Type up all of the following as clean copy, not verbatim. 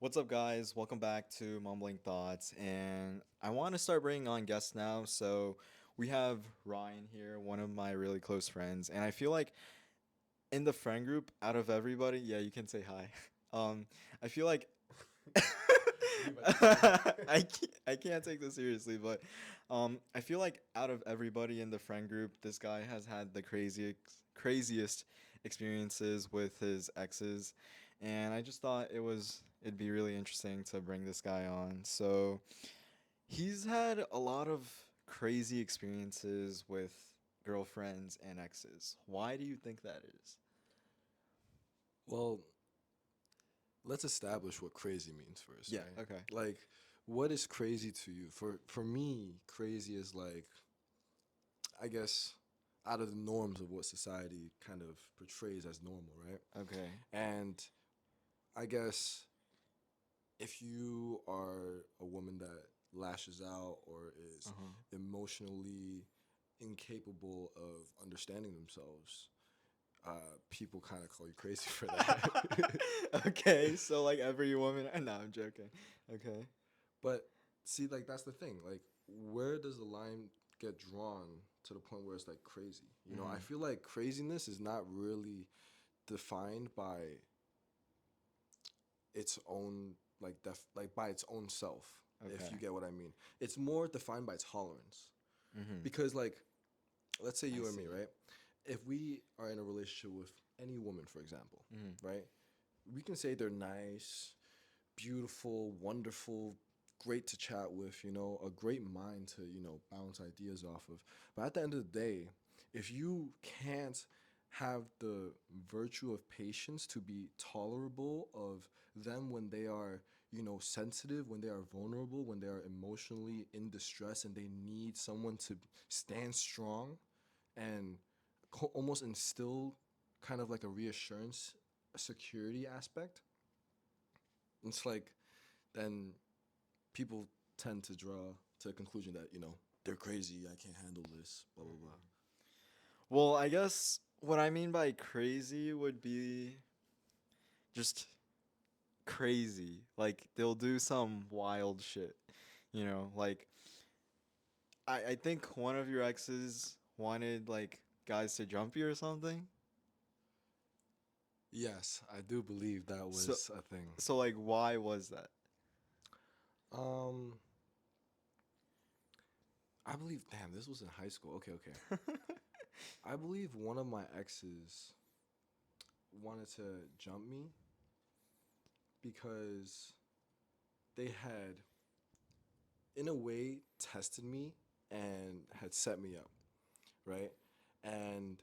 What's up, guys? Welcome back to Mumbling Thoughts. And I want to start bringing on guests now. So we have Ryan here, one of my really close friends. And I feel like in the friend group, out of everybody, yeah, you can say hi. I feel like I can't take this seriously, but I feel like out of everybody in the friend group, this guy has had the craziest experiences with his exes, and I just thought it'd be really interesting to bring this guy on. So he's had a lot of crazy experiences with girlfriends and exes. Why do you think that is? Well, let's establish what crazy means first, Yeah. right? Okay. Like, what is crazy to you? For me, crazy is like, I guess, out of the norms of what society kind of portrays as normal, right? Okay. And I guess if you are a woman that lashes out or is Uh-huh. emotionally incapable of understanding themselves, people kind of call you crazy for that. Okay, so like every woman. No, I'm joking. Okay. But see, like that's the thing. Like, where does the line get drawn to the point where it's like crazy? I Mm. feel like craziness is not really defined by its own like by its own self. If you Okay. get what I mean, it's more defined by tolerance. Mm-hmm. Because like, let's say I you and me, see. right? If we are in a relationship with any woman, for example, Mm-hmm. right? We can say they're nice, beautiful, wonderful, great to chat with, a great mind to, bounce ideas off of. But at the end of the day, if you can't have the virtue of patience to be tolerable of them when they are, sensitive, when they are vulnerable, when they are emotionally in distress and they need someone to stand strong and almost instill kind of like a reassurance, a security aspect, it's like then people tend to draw to a conclusion that they're crazy. I can't handle this. Blah blah blah. Well, I guess what I mean by crazy would be just crazy. Like they'll do some wild shit. Like I think one of your exes wanted like guys to jump you or something. Yes, I do believe that So was a thing. so like why was that? Um, I believe. Damn, this was in high school. Okay, okay. I believe one of my exes wanted to jump me because they had, in a way, tested me and had set me up, right? And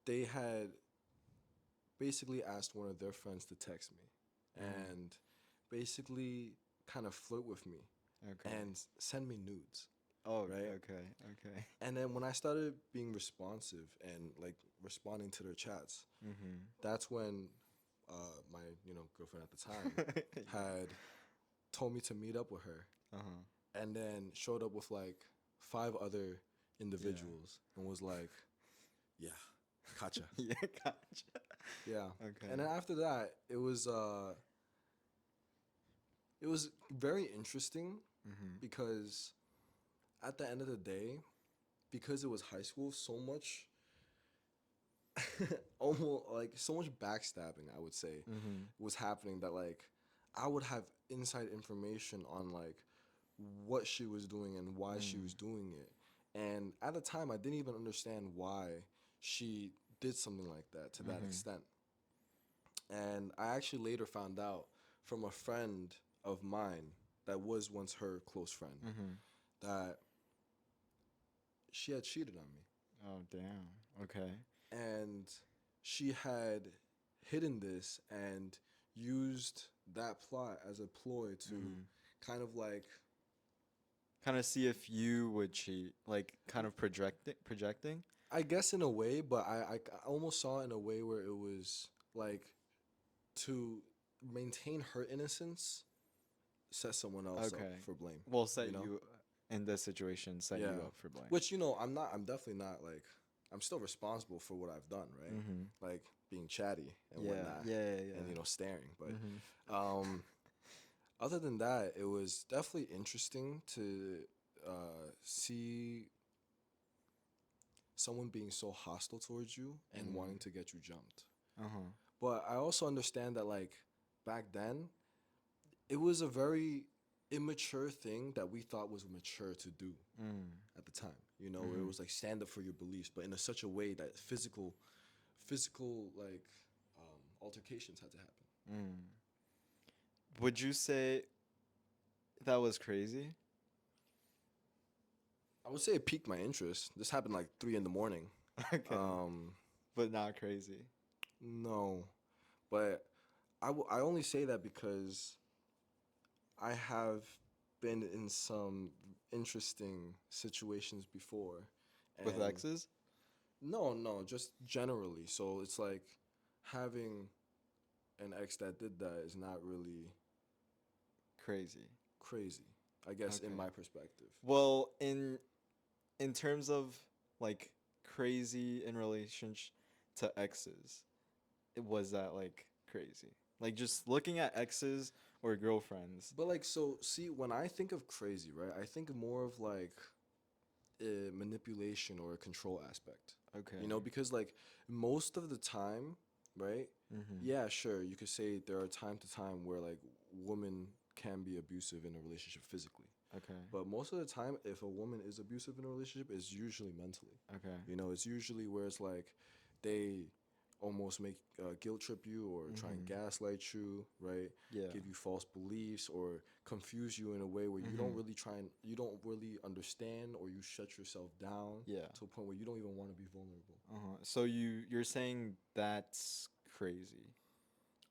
they had basically asked one of their friends to text me Mm-hmm. and basically kind of flirt with me Okay. and send me nudes, Oh, right? okay. Okay. And then when I started being responsive and like responding to their chats, Mm-hmm. that's when my girlfriend at the time Yeah. had told me to meet up with her, Uh-huh. and then showed up with like five other Yeah. individuals and was like, "Yeah, gotcha." Yeah, gotcha. Yeah. And Okay. then after that, it was very interesting Mm-hmm. because at the end of the day, because it was high school, so much almost like so much backstabbing, I would say, Mm-hmm. was happening that like I would have inside information on like what she was doing and why she was Mm. doing it. And at the time I didn't even understand why she did something like that to that Mm-hmm. extent. And I actually later found out from a friend of mine that was once her close friend Mm-hmm. that she had cheated on me. Oh, damn. Okay. And she had hidden this and used that plot as a ploy to Mm-hmm. kind of like, Kind of see if you would cheat, like kind of projecting. I guess in a way, but I almost saw it in a way where it was like to maintain her innocence, set someone else up Okay. for blame, Well, you know? in this situation, set you Yeah. up for blame. Which, I'm definitely not like, I'm still responsible for what I've done, right? Mm-hmm. Like being chatty and Yeah. whatnot Yeah. Yeah. and, Yeah. staring. But, Mm-hmm. um, Other than that, it was definitely interesting to see someone being so hostile towards you and Mm. wanting to get you jumped. Uh-huh. But I also understand that like back then, it was a very immature thing that we thought was mature to do Mm. at the time. You know, where it Mm-hmm. was like stand up for your beliefs, but in such a way that physical like altercations had to happen. Mm. Would you say that was crazy? I would say it piqued my interest. This happened like 3 in the morning. Okay. Um, But not crazy. no, but I only say that because I have been in some interesting situations before, With and exes? no, just generally. So it's like having an ex that did that is not really Crazy. crazy, I guess, in Okay. my perspective. Well, in terms of like crazy in relation to exes, it was that like crazy. Like just looking at exes or girlfriends. But like, so see, when I think of crazy, right, I think more of like a manipulation or a control aspect. Okay. You know, because like most of the time, right? Mhm. Yeah, sure, you could say there are time to time where like women can be abusive in a relationship physically. Okay. But most of the time, if a woman is abusive in a relationship, it's usually mentally. Okay. You know, it's usually where it's like they almost make guilt trip you or try and Mhm. gaslight you, right? Yeah. Give you false beliefs or confuse you in a way where Mhm. you don't really understand, or you shut yourself down Yeah. to a point where you don't even want to be vulnerable. Uh-huh. So you're saying that's crazy.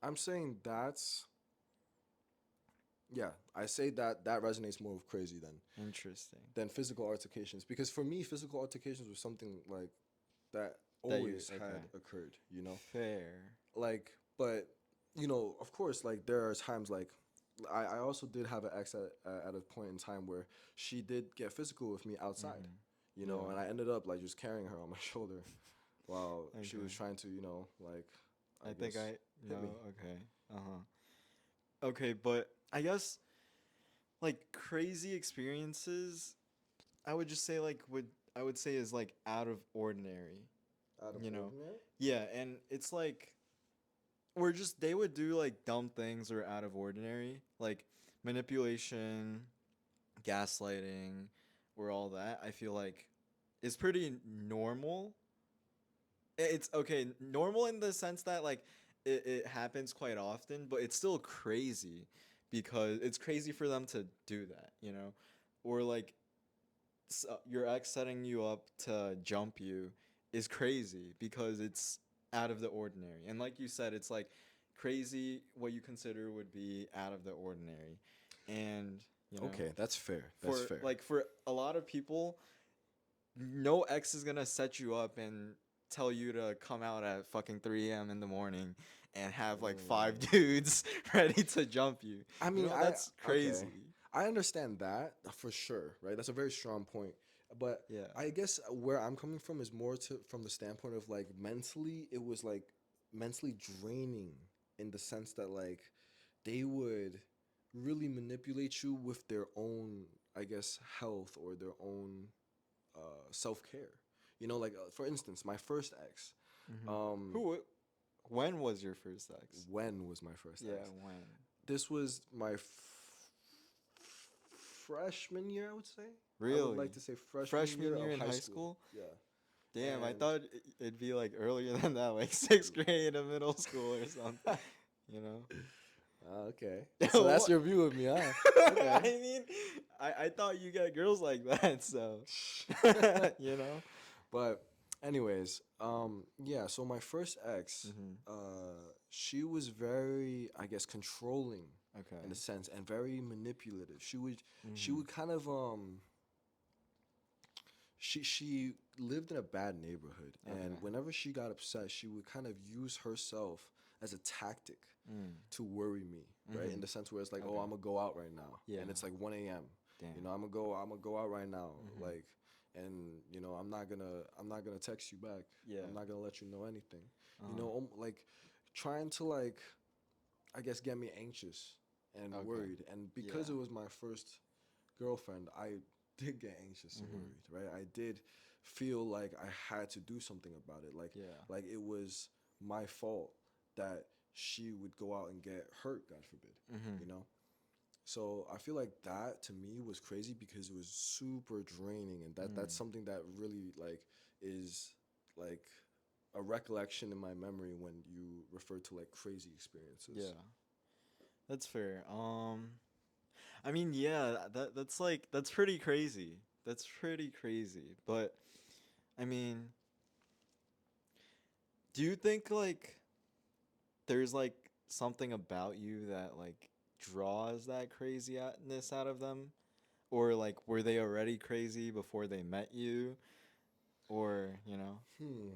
I'm saying that's yeah, I say that that resonates more with crazy Interesting. than physical altercations, because for me physical altercations was something like that That you always okay. had occurred, you know? Fair. Like, but you know, of course, like there are times like I also did have an ex at a point in time where she did get physical with me outside, Mhm. you know, Yeah. and I ended up like just carrying her on my shoulder while she was Okay. trying to, you know, like I I think guess I hit me. know. Okay. Uh-huh. Okay, but I guess like crazy experiences, I would just say like would I would say is like out of ordinary, Out of you know. ordinary? Yeah, and it's like we're just they would do like dumb things or out of ordinary, like manipulation, gaslighting, or all that. I feel like is pretty normal. It's okay, normal in the sense that like it happens quite often, but it's still crazy because it's crazy for them to do that, you know? Or like your ex setting you up to jump you is crazy because it's out of the ordinary. And like you said, it's like crazy what you consider would be out of the ordinary. And, you know, Okay, that's fair. That's for fair. like for a lot of people, no ex is gonna set you up and tell you to come out at fucking 3 a.m. in the morning and have like five Mm. dudes ready to jump you. I You mean, know, that's okay. crazy. I understand that for sure, right? That's a very strong point. But Yeah. I guess where I'm coming from is more to from the standpoint of like mentally, it was like mentally draining in the sense that like they would really manipulate you with their own, I guess, health or their own self care. You know, like for instance, my first ex. Hmm. Um, Who? When was your first ex? when was my first Yeah, ex? when? This was my freshman year, I would say. I would like Really? to say freshman year Freshman year of in high high school. school? Yeah. Damn, I And thought it'd be like earlier than that, like sixth grade or middle school or something. You know? okay. So that's What? your view of me, huh? I Okay. mean, I thought you got girls like that, so you know. But anyways, yeah, so my first ex, Hmm. she was very, I guess, controlling in a Okay. sense and very manipulative. She Hmm. would kind of she lived in a bad neighborhood, and Okay. whenever she got upset, she would kind of use herself as a tactic Mm. to worry me, right? In Hmm. the sense where it's like, oh, Okay. I'm gonna go out right now, Yeah. and it's like 1 a.m. You Damn. know, I'm gonna go out right now, Hmm. like, and you know, I'm not gonna text you back. Yeah. I'm not gonna let you know anything. You Uh-huh. know, like trying to like, I guess, get me anxious and Okay. worried. And because Yeah. it was my first girlfriend, I did get anxious and Mhm. worried, right? I did feel like I had to do something about it. Yeah. Like it was my fault that she would go out and get hurt, God forbid, Mhm. you know? So I feel like that to me was crazy because it was super draining, and that's Mm. something that really like is like a recollection in my memory when you refer to like crazy experiences. Yeah. That's fair. I mean, yeah, that's like that's pretty crazy. That's pretty crazy. But I mean, do you think like there's like something about you that like draws that craziness out of them? Or like were they already crazy before they met you? Or, you know? Hmm,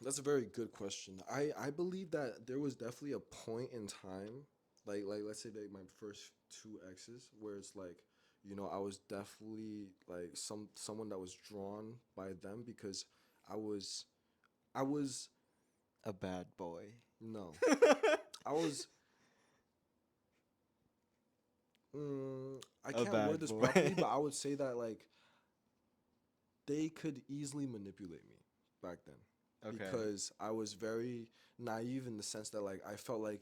that's a very good question. I believe that there was definitely a point in time, like let's say like my first two exes, where it's like, I was definitely like someone that was drawn by them because I was I was A bad boy. no, I was I A can't word bad this boy. properly, but I would say that like they could easily manipulate me back then Okay. because I was very naive in the sense that like I felt like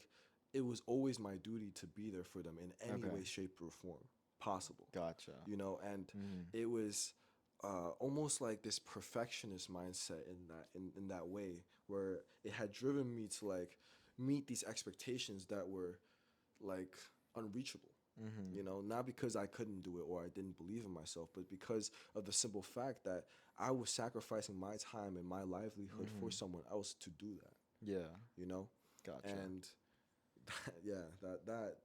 it was always my duty to be there for them in any Okay. way, shape, or form possible, Gotcha. and Mhm. it was almost like this perfectionist mindset in that way where it had driven me to like meet these expectations that were like unreachable, Mhm. not because I couldn't do it or I didn't believe in myself, but because of the simple fact that I was sacrificing my time and my livelihood for Mhm. someone else to do that, Yeah. you know? Gotcha. And yeah, that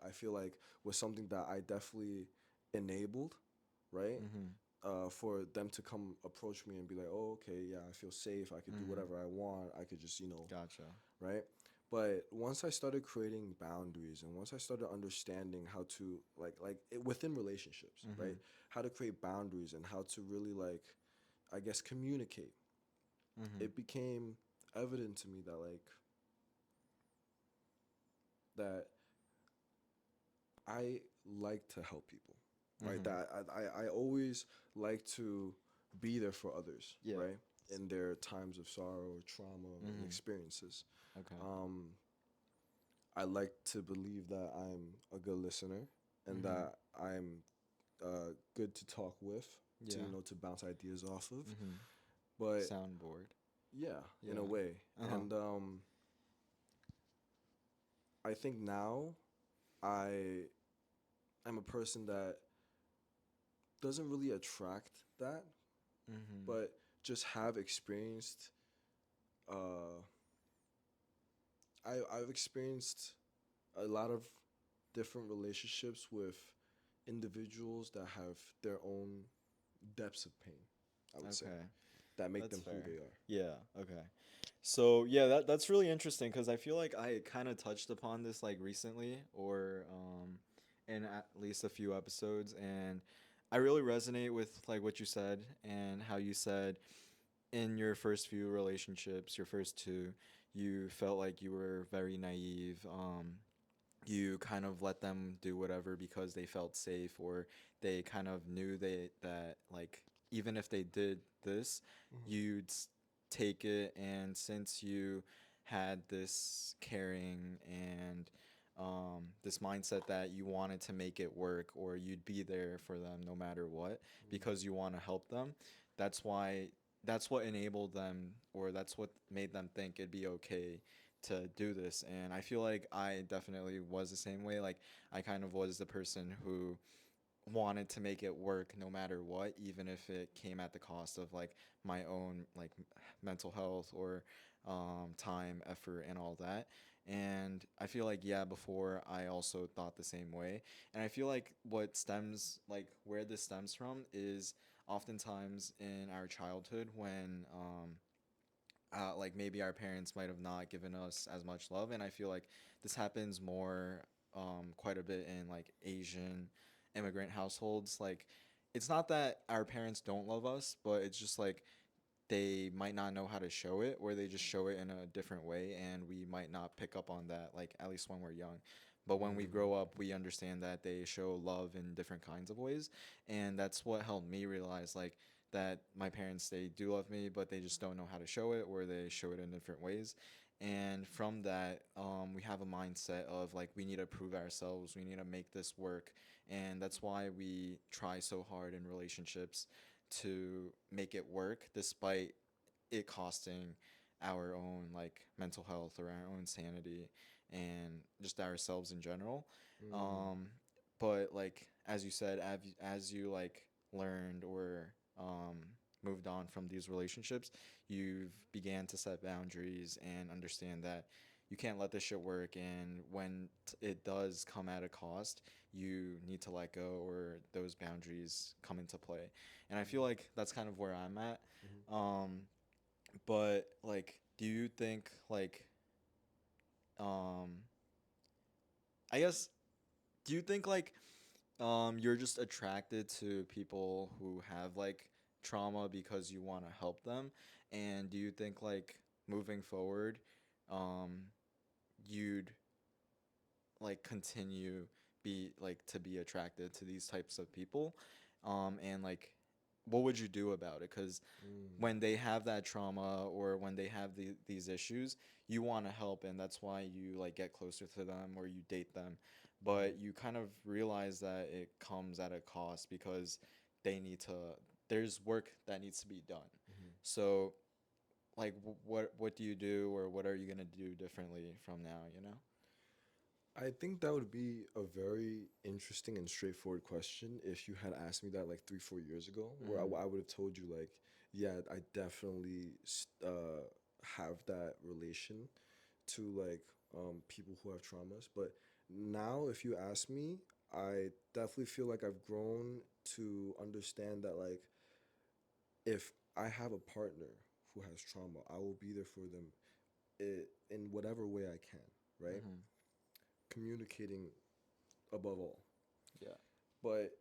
I feel like was something that I definitely enabled, right? Mhm. For them to come approach me and be like, oh, okay, yeah, I feel safe. I could do Mhm. whatever I want. I could just, Gotcha. right? But once I started creating boundaries and once I started understanding how to within relationships, right? Mhm. How to create boundaries and how to really like I guess communicate. Mhm. It became evident to me that that I like to help people, right? Mhm. That I always like to be there for others, Yeah. right? In their times of sorrow, trauma, and Mhm. experiences. Okay. Um, I like to believe that I'm a good listener and Mhm. that I'm good to talk with, to Yeah. to bounce ideas off of. Mhm. But Soundboard. yeah, in a Yeah. way. Uh-huh. And I think now I am a person that doesn't really attract that, Mhm. but just have experienced. Uh, I've experienced a lot of different relationships with individuals that have their own depths of pain, I would say, Okay. that make That's them who fair. they are. Yeah. Okay. So yeah, that's really interesting because I feel like I kind of touched upon this like recently or in at least a few episodes, and I really resonate with like what you said and how you said in your first few relationships, your first two, you felt like you were very naive. You kind of let them do whatever because they felt safe or they kind of knew that like even if they did this, you'd take it. And since you had this caring and this mindset that you wanted to make it work or you'd be there for them no matter what because you want to help them, that's why that's what enabled them or that's what made them think it'd be okay to do this. And I feel like I definitely was the same way. Like I kind of was the person who wanted to make it work no matter what, even if it came at the cost of like my own like mental health or time, effort, and all that. And I feel like yeah, before I also thought the same way. And I feel like what stems like where this stems from is oftentimes in our childhood when like maybe our parents might have not given us as much love, and I feel like this happens more quite a bit in like Asian immigrant households. Like it's not that our parents don't love us, but it's just like they might not know how to show it or they just show it in a different way and we might not pick up on that like at least when we're young. But when we Mm, grow up, we understand that they show love in different kinds of ways, and that's what helped me realize like that my parents, they do love me, but they just don't know how to show it, or they show it in different ways. And from that, we have a mindset of like we need to prove ourselves, we need to make this work, and that's why we try so hard in relationships to make it work, despite it costing our own like mental health or our own sanity and just ourselves in general. mm, Um, but like as you said, as you like learned or moved on from these relationships, you've began to set boundaries and understand that you can't let this shit work, and when it does come at a cost, you need to let go, or those boundaries come into play. And I feel like that's kind of where I'm at. mhm. um but like, do you think like um I guess, do you think like you're just attracted to people who have like trauma because you want to help them? And do you think like moving forward, um you'd like continue be like to be attracted to these types of people? And like, what would you do about it? Because Mm, when they have that trauma or when they have these issues, you want to help, and that's why you like get closer to them or you date them. mhm, But you kind of realize that it comes at a cost because they need to, there's work that needs to be done. mhm. So like what do you do, or what are you going to do differently from now, you know? I think that would be a very interesting and straightforward question if you had asked me that like 3, 4 years ago, where Mhm. I would have told you like, yeah, I definitely have that relation to like people who have traumas. But now, if you ask me, I definitely feel like I've grown to understand that like if I have a partner who has trauma, I will be there for them in whatever way I can, right? Mhm. Communicating above all. Yeah. But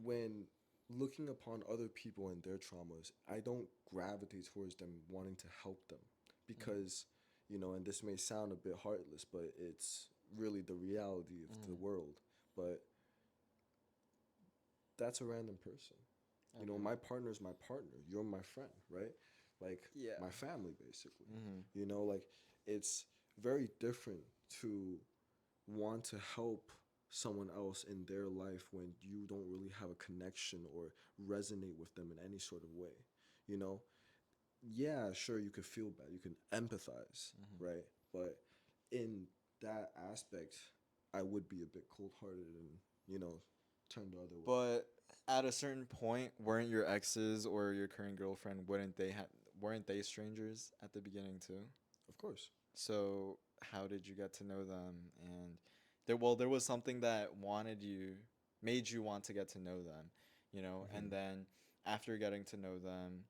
when looking upon other people and their traumas, I don't gravitate towards them wanting to help them Mhm. because, and this may sound a bit heartless, but it's really the reality of the Mhm. world. But that's a random person. Okay. My partner is my partner. You're my friend, right? Like Yeah. my family, basically. Mhm. Like it's very different to want to help someone else in their life when you don't really have a connection or resonate with them in any sort of way. You know, yeah, sure, you could feel bad, you can empathize, Mhm. right? But in that aspect, I would be a bit cold hearted and, you know, turn the other way. But at a certain point, weren't your exes or your current girlfriend, weren't they strangers at the beginning too? Of course. So how did you get to know them? And there was something that made you want to get to know them, you know? And Hmm. then after getting to know them,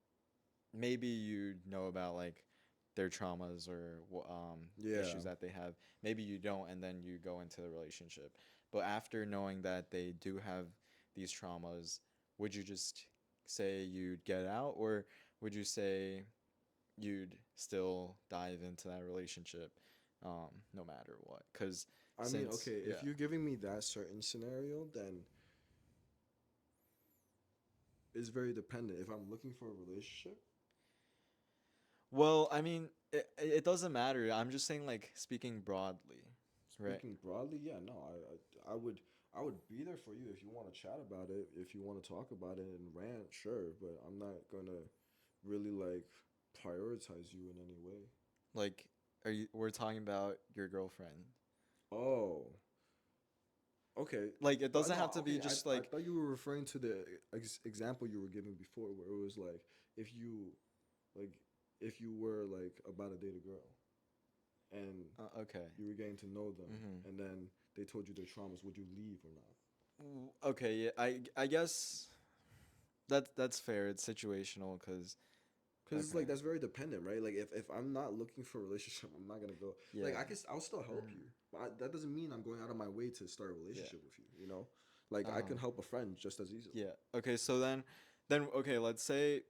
maybe you know about like their traumas or Yeah. issues that they have. Maybe you don't, and then you go into the relationship. But after knowing that they do have these traumas, would you just say you'd get out, or would you say you'd still dive into that relationship, no matter what? Because I mean, since okay, if yeah, you're giving me that certain scenario, then it's very dependent. If I'm looking for a relationship, well, I mean, it doesn't matter. I'm just saying, like, speaking broadly, right? speaking broadly, yeah, no, I would be there for you if you want to chat about it, if you want to talk about it and rant, sure, but I'm not gonna really like prioritize you in any way. Like, we're talking about your girlfriend. Oh, okay. Like, it But doesn't no, have to be okay. just I like, thought you were referring to the example you were giving before, where it was like if you like if you were like about to date a girl and okay. you were getting to know them, Mm-hmm. and then they told you their traumas, would you leave or not? Okay, yeah, I guess that's fair. It's situational, cause Because okay, like that's very dependent, right? Like if I'm not looking for a relationship, I'm not gonna go. Like yeah, I'll still help mm-hmm. you, but that doesn't mean I'm going out of my way to start a Yeah, relationship with you. Like uh I huh, can help a friend just as easily. yeah. Okay, so then okay, let's say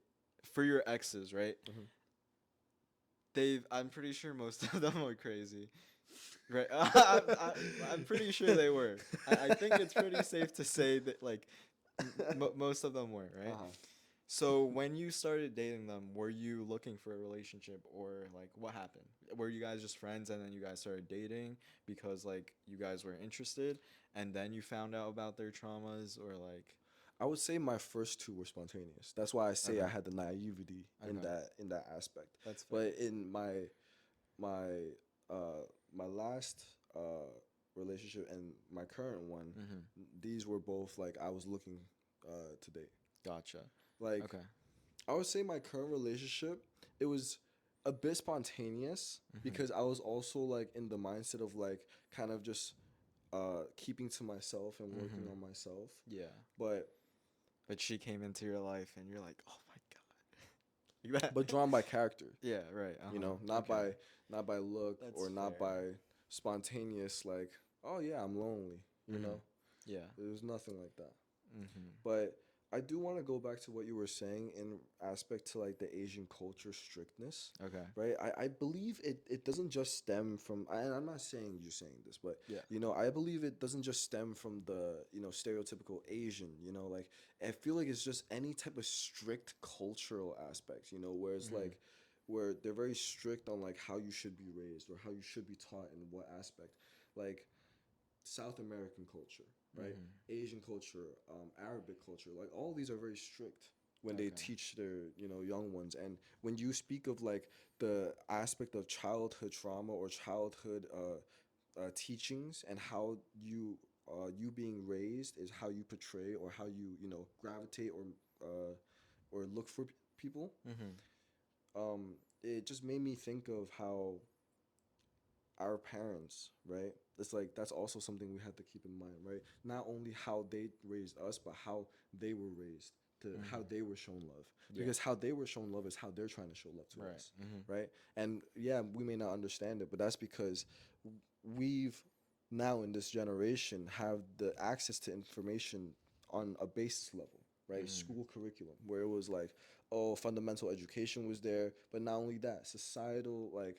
for your exes, right? Hmm. I'm pretty sure most of them are crazy. Right. I'm pretty sure they were. I think it's pretty safe to say that like most of them were, right? Uh-huh. So when you started dating them, were you looking for a relationship or like what happened? Were you guys just friends and then you guys started dating because like you guys were interested and then you found out about their traumas or like I would say my first two were spontaneous. That's why I say I okay. had the naivety Okay. in that aspect. That's fair. But in my uh my last relationship and my current one, Mhm. these were both like I was looking to date. Gotcha. Like Okay. I would say my current relationship, it was a bit spontaneous Mhm. because I was also like in the mindset of like kind of just keeping to myself and working Mhm. on myself. Yeah. But But she came into your life and you're like, "Oh my god." Like but that. drawn by character, Yeah, right. you Uh-huh. know, not Okay. by not by look That's or not fair. by spontaneous like, oh yeah, I'm lonely, you Mhm. know. Yeah. There's nothing like that. Mhm. But I do want to go back to what you were saying in aspect to like the Asian culture strictness, Okay. right? I believe it doesn't just stem from, and I'm not saying you're saying this, but Yeah. you know, I believe it doesn't just stem from the, you know, stereotypical Asian, you know, like I feel like it's just any type of strict cultural aspects, you know, where it's Mhm. like, where they're very strict on like how you should be raised or how you should be taught in what aspect. Like South American culture, right? Mhm. Asian culture, Arabic culture, like all these are very strict when they Okay. teach their, you know, young ones. And when you speak of like the aspect of childhood trauma or childhood teachings and how you being raised is how you portray or how you know gravitate or look for people. Mhm. It just made me think of how our parents, right? It's like that's also something we have to keep in mind, right? Not only how they raised us, but how they were raised, to how Mhm. they were shown love. Yeah. Because how they were shown love is how they're trying to show love to Right. us, Mhm. right? And yeah, we may not understand it, but that's because we've now in this generation have the access to information on a basis level, right? Mhm. School curriculum, where it was like, oh, fundamental education was there, but not only that, societal like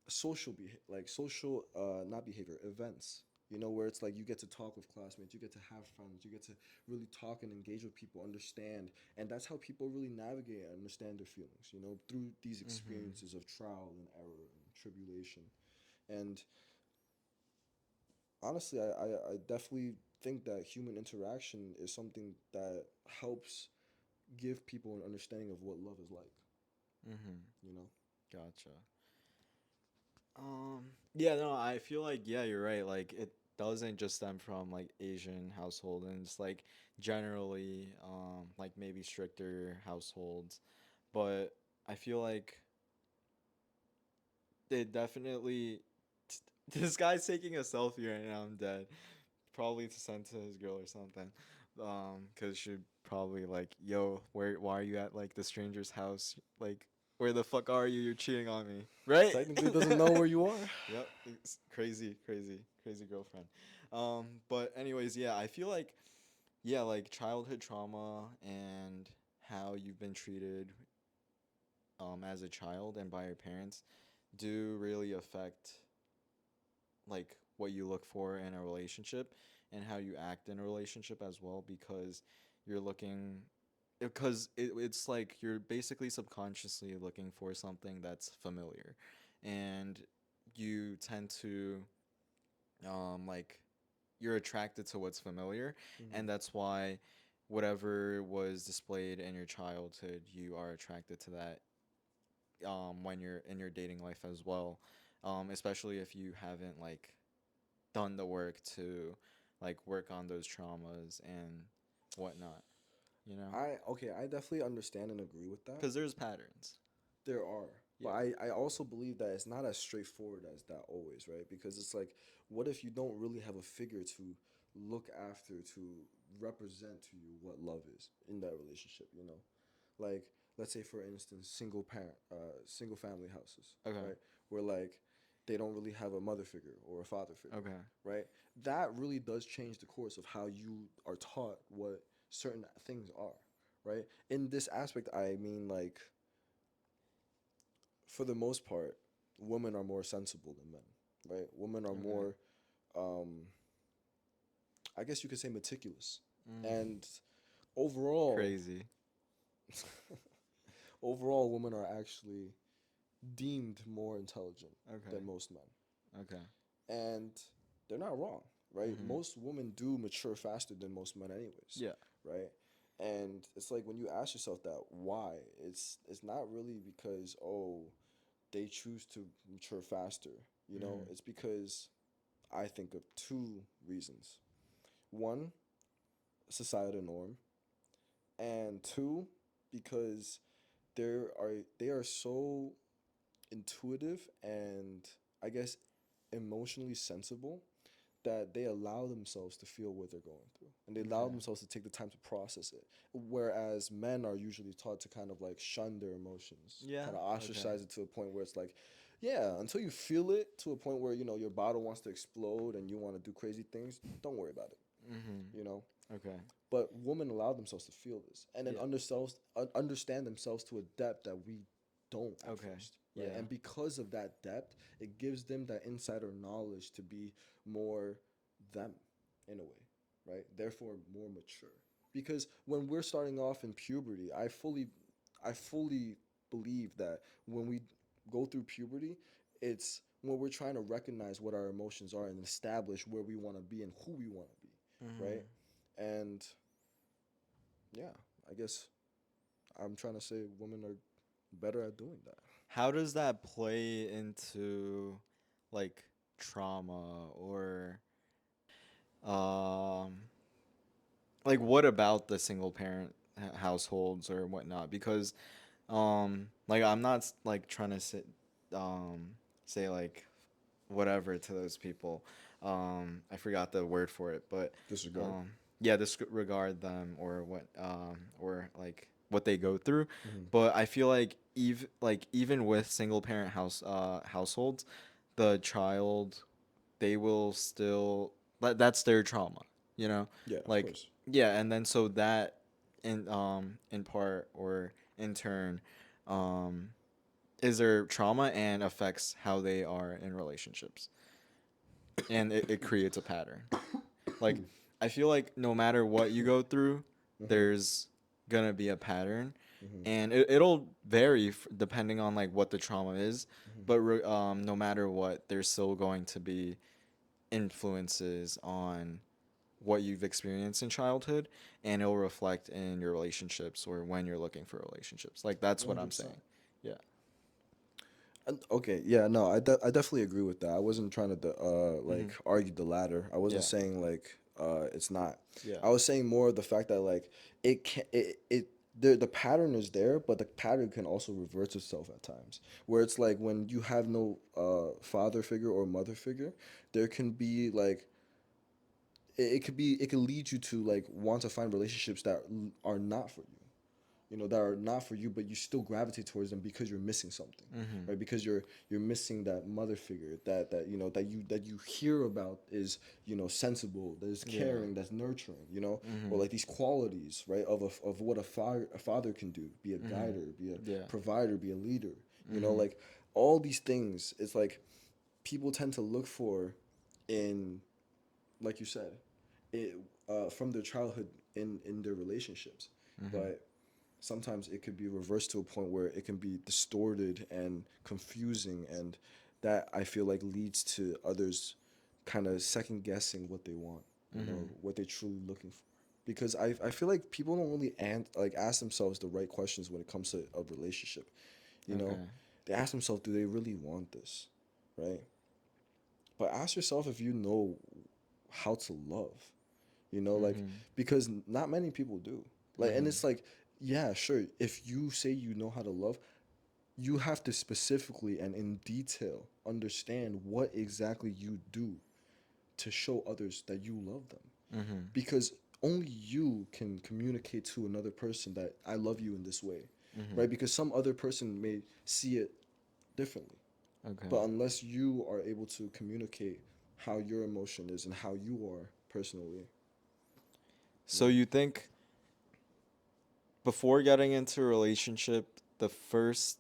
social not behavior events, you know, where it's like you get to talk with classmates, you get to have friends, you get to really talk and engage with people, understand, and that's how people really navigate and understand their feelings, you know, through these Mhm. experiences of trial and error and tribulation. And honestly, I definitely think that human interaction is something that helps give people an understanding of what love is like, Mhm. you know. Gotcha. Yeah, no, I feel like yeah, you're right. Like it doesn't just stem from like Asian household and it's like generally like maybe stricter households, but I feel like it definitely this guy's taking a selfie right now. I'm dead. Probably to send to his girl or something. Cause she'd probably like, yo, why are you at like the stranger's house? Like, where the fuck are you? You're cheating on me, right? Technically doesn't know where you are. Yep, it's crazy, crazy, crazy girlfriend. But anyways, yeah, I feel like yeah, like childhood trauma and how you've been treated as a child and by your parents do really affect like what you look for in a relationship and how you act in a relationship as well because you're looking because it's like you're basically subconsciously looking for something that's familiar and you tend to like you're attracted to what's familiar Hmm. and that's why whatever was displayed in your childhood you are attracted to that when you're in your dating life as well especially if you haven't like done the work to like work on those traumas and whatnot, you know? I definitely understand and agree with that. Because there's patterns. There are. But Yeah. I also believe that it's not as straightforward as that always, right? Because it's like, what if you don't really have a figure to look after, to represent to you what love is in that relationship, you know? Like, let's say, for instance, single family houses, Okay. right? Where, like, they don't really have a mother figure or a father figure, Okay. right? That really does change the course of how you are taught what certain things are, right? In this aspect, I mean, like, for the most part, women are more sensible than men. right? Women are Okay. more, um, I guess you could say, meticulous, Mm. and overall, Crazy. overall, women are actually deemed more intelligent Okay. than most men, Okay. and they're not wrong, right? Mhm. Most women do mature faster than most men, anyways, Yeah. right? And it's like when you ask yourself that, why? It's not really because they choose to mature faster. Mhm. It's because I think of two reasons. One, societal norm, and two, because they are so intuitive and I guess emotionally sensible that they allow themselves to feel what they're going through and they allow Okay. themselves to take the time to process it, whereas men are usually taught to kind of like shun their emotions, Yeah. kind of Okay. ostracize it to a point where it's like, yeah, until you feel it to a point where your bottle wants to explode and you want to do crazy things, don't worry about it Mhm. you know Okay. but women allow themselves to feel this and then Yeah. understand themselves to a depth that we don't at Okay. first, right? Yeah. And because of that depth, it gives them that insider knowledge to be more them in a way, right? Therefore, more mature. Because when we're starting off in puberty, I fully believe that when we go through puberty, it's when we're trying to recognize what our emotions are and establish where we want to be and who we want to be, right? Mhm. And yeah, I guess I'm trying to say women are better at doing that. How does that play into like trauma or um like what about the single parent households or whatnot? Because like I'm not like trying to um say like whatever to those people. I forgot the word for it, but Disregard. um, yeah, disregard them or like what they go through. Mm-hmm. But I feel like even with single parent households, the child they will still that's their trauma, you know, Yeah, of like course. yeah, and then so that in part or in turn um is their trauma and affects how they are in relationships and it creates a pattern. Like I feel like no matter what you go through, Mm-hmm. there's gonna be a pattern, Mm-hmm. and it'll vary depending on like what the trauma is. Mm-hmm. But no matter what, there's still going to be influences on what you've experienced in childhood, and it'll reflect in your relationships or when you're looking for relationships. Like that's what I'm 100%. saying. Yeah. Okay, yeah, no, I definitely agree with that. I wasn't trying to Mm-hmm. like argue the latter. I wasn't Yeah. saying like it's not. Yeah. I was saying more of the fact that like it can it the pattern is there, but the pattern can also reverse itself at times. Where it's like when you have no father figure or mother figure, there can be like it could lead you to like want to find relationships that are not for you, that are not for you, but you still gravitate towards them because you're missing something, Mm-hmm. right? Because you're missing that mother figure that that you hear about is sensible, that is Yeah. caring, that's nurturing, or Mm-hmm. like these qualities, right, of what a father can do, be a Mm-hmm. guider, be a Yeah. provider, be a leader, Mm-hmm. like all these things. It's like people tend to look for in, like you said, it from their childhood in their relationships, Mm-hmm. but sometimes it could be reversed to a point where it can be distorted and confusing, and that I feel like leads to others kind of second guessing what they want, Mm-hmm. what they're truly looking for. Because I feel like people don't really like ask themselves the right questions when it comes to a relationship. You know, Okay. they ask themselves, do they really want this, right? But ask yourself if you know how to love. Like, Mm-hmm. because not many people do. Like, and Mm-hmm. it's like, yeah, sure, if you say you know how to love, you have to specifically and in detail understand what exactly you do to show others that you love them, Mm-hmm. because only you can communicate to another person that I love you in this way, Mm-hmm. right? Because some other person may see it differently, Okay. but unless you are able to communicate how your emotion is and how you are personally, you So know you think before getting into a relationship, the first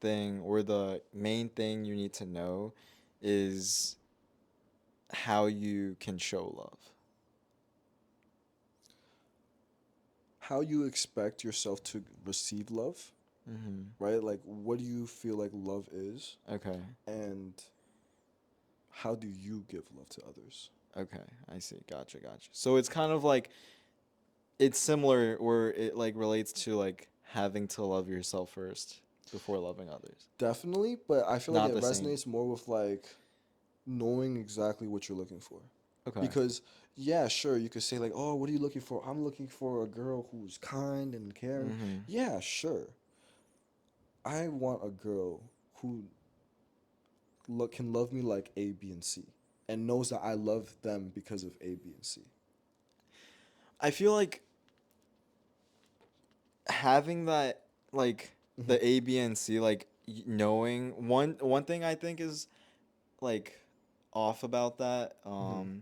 thing or the main thing you need to know is how you can show love. How you expect yourself to receive love, Mm-hmm. right? Like, what do you feel like love is, Okay. and how do you give love to others? Okay. I see. Gotcha. Gotcha. So it's kind of like it's similar, or it like relates to like having to love yourself first before loving others. Definitely, but I feel like Not it the same. resonates more with like knowing exactly what you're looking for. Okay. Because yeah, sure, you could say like, "Oh, what are you looking for?" I'm looking for a girl who's kind and caring. Mm-hmm. Yeah, sure. I want a girl who can love me like A, B, and C, and knows that I love them because of A, B, and C. I feel like having that like Hmm. the A, B, and C, like knowing one thing I think is like off about that Hmm.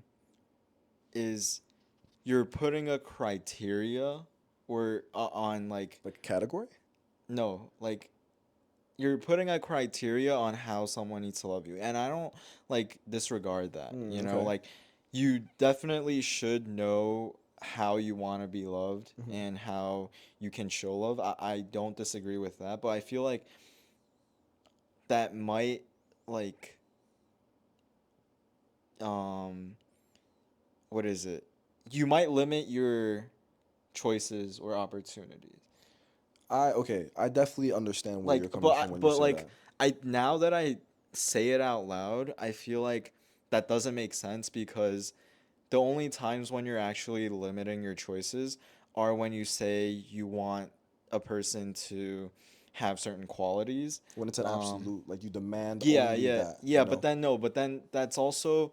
is you're putting a criteria or on like Like a category. no like you're putting a criteria on how someone needs to love you, and I don't like disregard that, Mm, you know, okay. like you definitely should know how you want to be loved Hmm. and how you can show love. I don't disagree with that, but I feel like that might like um what is it, you might limit your choices or opportunities. I okay. I definitely understand where you're Like coming from when you but say like that. I now that I say it out loud, I feel like that doesn't make sense because the only times when you're actually limiting your choices are when you say you want a person to have certain qualities. When it's an Um, absolute, like you demand yeah, only yeah, that, yeah, you but know? then no, but then that's also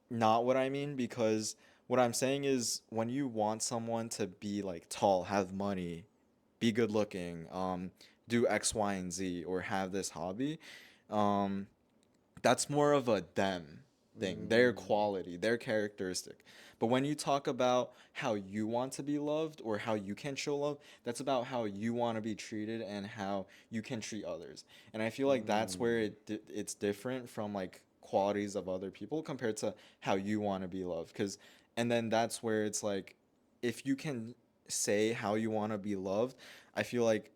not what I mean because what I'm saying is when you want someone to be like tall, have money, be good looking, do X, Y, and Z, or have this hobby, um, that's more of a them thing, their Mm, quality, their characteristic. But when you talk about how you want to be loved or how you can show love, that's about how you want to be treated and how you can treat others. And I feel like that's where mm, it's different from like qualities of other people compared to how you want to be loved. Cause and then that's where it's like if you can say how you want to be loved, I feel like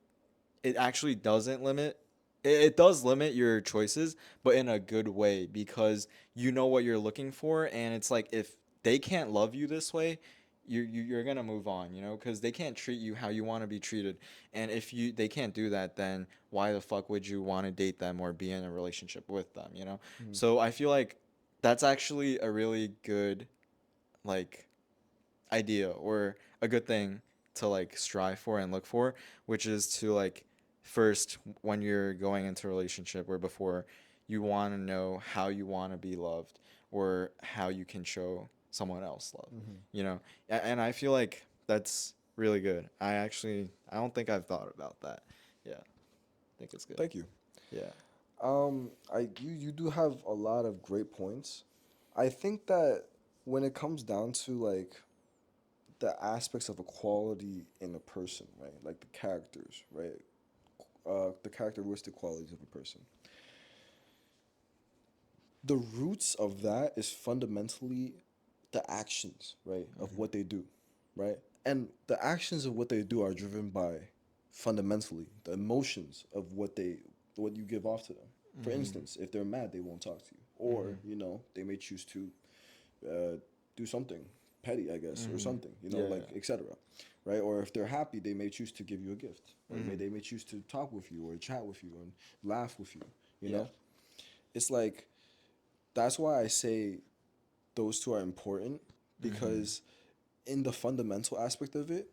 it actually doesn't limit it does limit your choices, but in a good way because you know what you're looking for, and it's like if they can't love you this way, you're gonna move on, you know, because they can't treat you how you want to be treated, and if they can't do that, then why the fuck would you want to date them or be in a relationship with them, you know? mm. So I feel like that's actually a really good like idea or a good thing to like strive for and look for, which is to like first when you're going into a relationship or before you want to know how you want to be loved or how you can show someone else love, Hmm. you know. And I feel like that's really good. I don't think I've thought about that. Yeah, I think it's good. Thank you. Yeah. You do have a lot of great points. I think that when it comes down to like the aspects of equality in a person, right? Like the characters, right? The characteristic qualities of a person. The roots of that is fundamentally the actions, right, of Mm-hmm. what they do, right? And the actions of what they do are driven by fundamentally the emotions of what you give off to them. For Mm-hmm. instance, if they're mad, they won't talk to you, Mm-hmm. or they may choose to uh, do something petty, I guess, or Mm-hmm. something, Yeah, like etc. Right? Or if they're happy, they may choose to give you a gift, or yeah. Mm-hmm. they may choose to talk with you or chat with you and laugh with you. You Yeah. know, it's like that's why I say those two are important Mm-hmm. because in the fundamental aspect of it,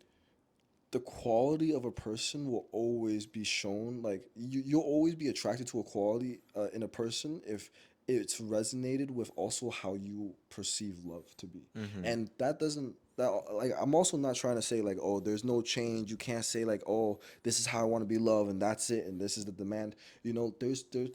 the quality of a person will always be shown. Like you'll always be attracted to a quality in a person if it's resonated with also how you perceive love to be. Mm-hmm. And that doesn't that like I'm also not trying to say like, oh, there's no change. You can't say like, oh, this is how I want to be loved and that's it and this is the demand.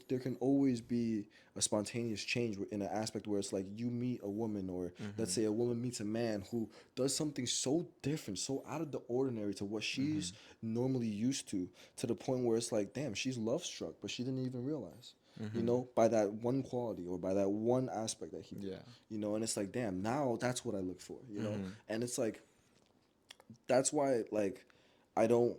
There can always be a spontaneous change in an aspect where it's like you meet a woman, or let's Mm-hmm. say a woman meets a man who does something so different, so out of the ordinary to what Mm-hmm. she's normally used to the point where it's like, damn, she's love struck, but she didn't even realize. Mm-hmm. by that one quality or by that one aspect that he did, Yeah. and it's like, damn, now that's what I look for. Mm-hmm. And it's like, that's why, like, I don't,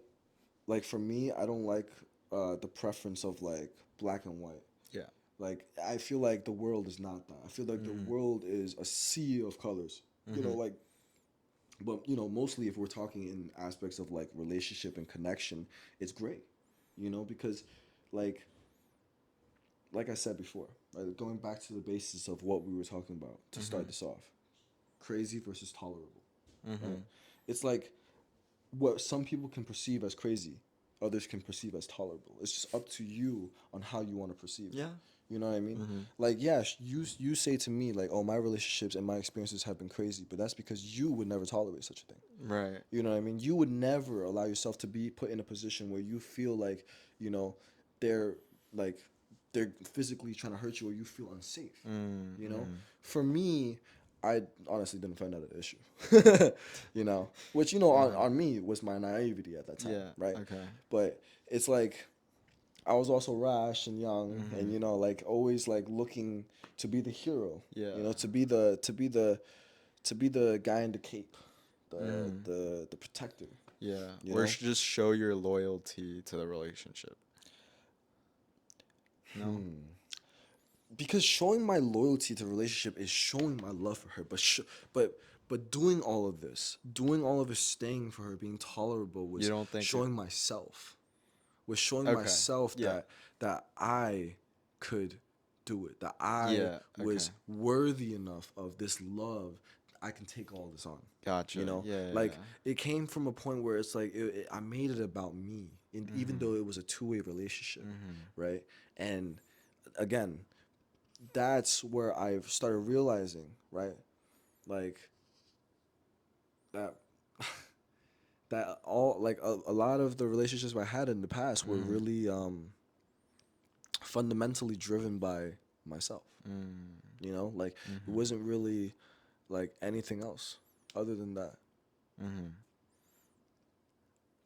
like, for me, I don't like the preference of like black and white. Yeah. Like, I feel like the world is not that. I feel like the Mm-hmm. world is a sea of colors. Mm-hmm. Like, but mostly if we're talking in aspects of like relationship and connection, it's great. Because like I said before, right, going back to the basis of what we were talking about to Mm-hmm. start this off, crazy versus tolerable, Mm-hmm. right? It's like what some people can perceive as crazy, others can perceive as tolerable. It's just up to you on how you want to perceive it. Yeah. You know what I mean? Mm-hmm. Like, yeah, you say to me like, "Oh, my relationships and my experiences have been crazy," but that's because you would never tolerate such a thing. Right. You know what I mean? You would never allow yourself to be put in a position where you feel like, you know, they're like they're physically trying to hurt you or you feel unsafe. You know? Mm-hmm. For me, I honestly didn't find that an issue. Which Uh-huh. on me was my naivety at that time, Yeah. right? Okay. But it's like I was also rash and young and Mm-hmm. like always like looking to be the hero, Yeah. to be the guy in the cape, the Mm. the the protector, Yeah. you Or know? just show your loyalty to the relationship. No? Because showing my loyalty to a relationship is showing my love for her, but doing all of this, staying for her, being tolerable You was don't think it. showing myself, was showing Okay. myself Yeah. that I could do it, that I Yeah. Okay. was worthy enough of this love. I can take all this on. Gotcha. Yeah. Yeah. Like, it came from a point where it's like I made it about me, and even Mm-hmm. though it was a two-way relationship, Mm-hmm. right? And again, that's where I've started realizing, right? Like that that all like a lot of the relationships I had in the past were Mm-hmm. really fundamentally driven by myself. Like, it Mm-hmm. wasn't really like anything else other than that. Mm-hmm.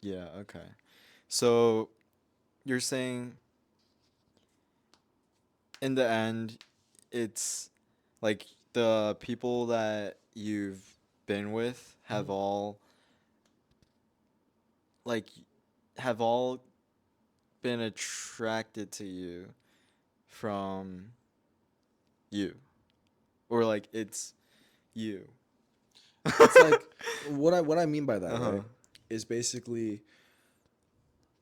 Yeah. Okay. So you're saying in the end, it's like the people that you've been with like have all been attracted to you from you, or like it's you. It's like what I mean by that, Uh-huh. right? Is basically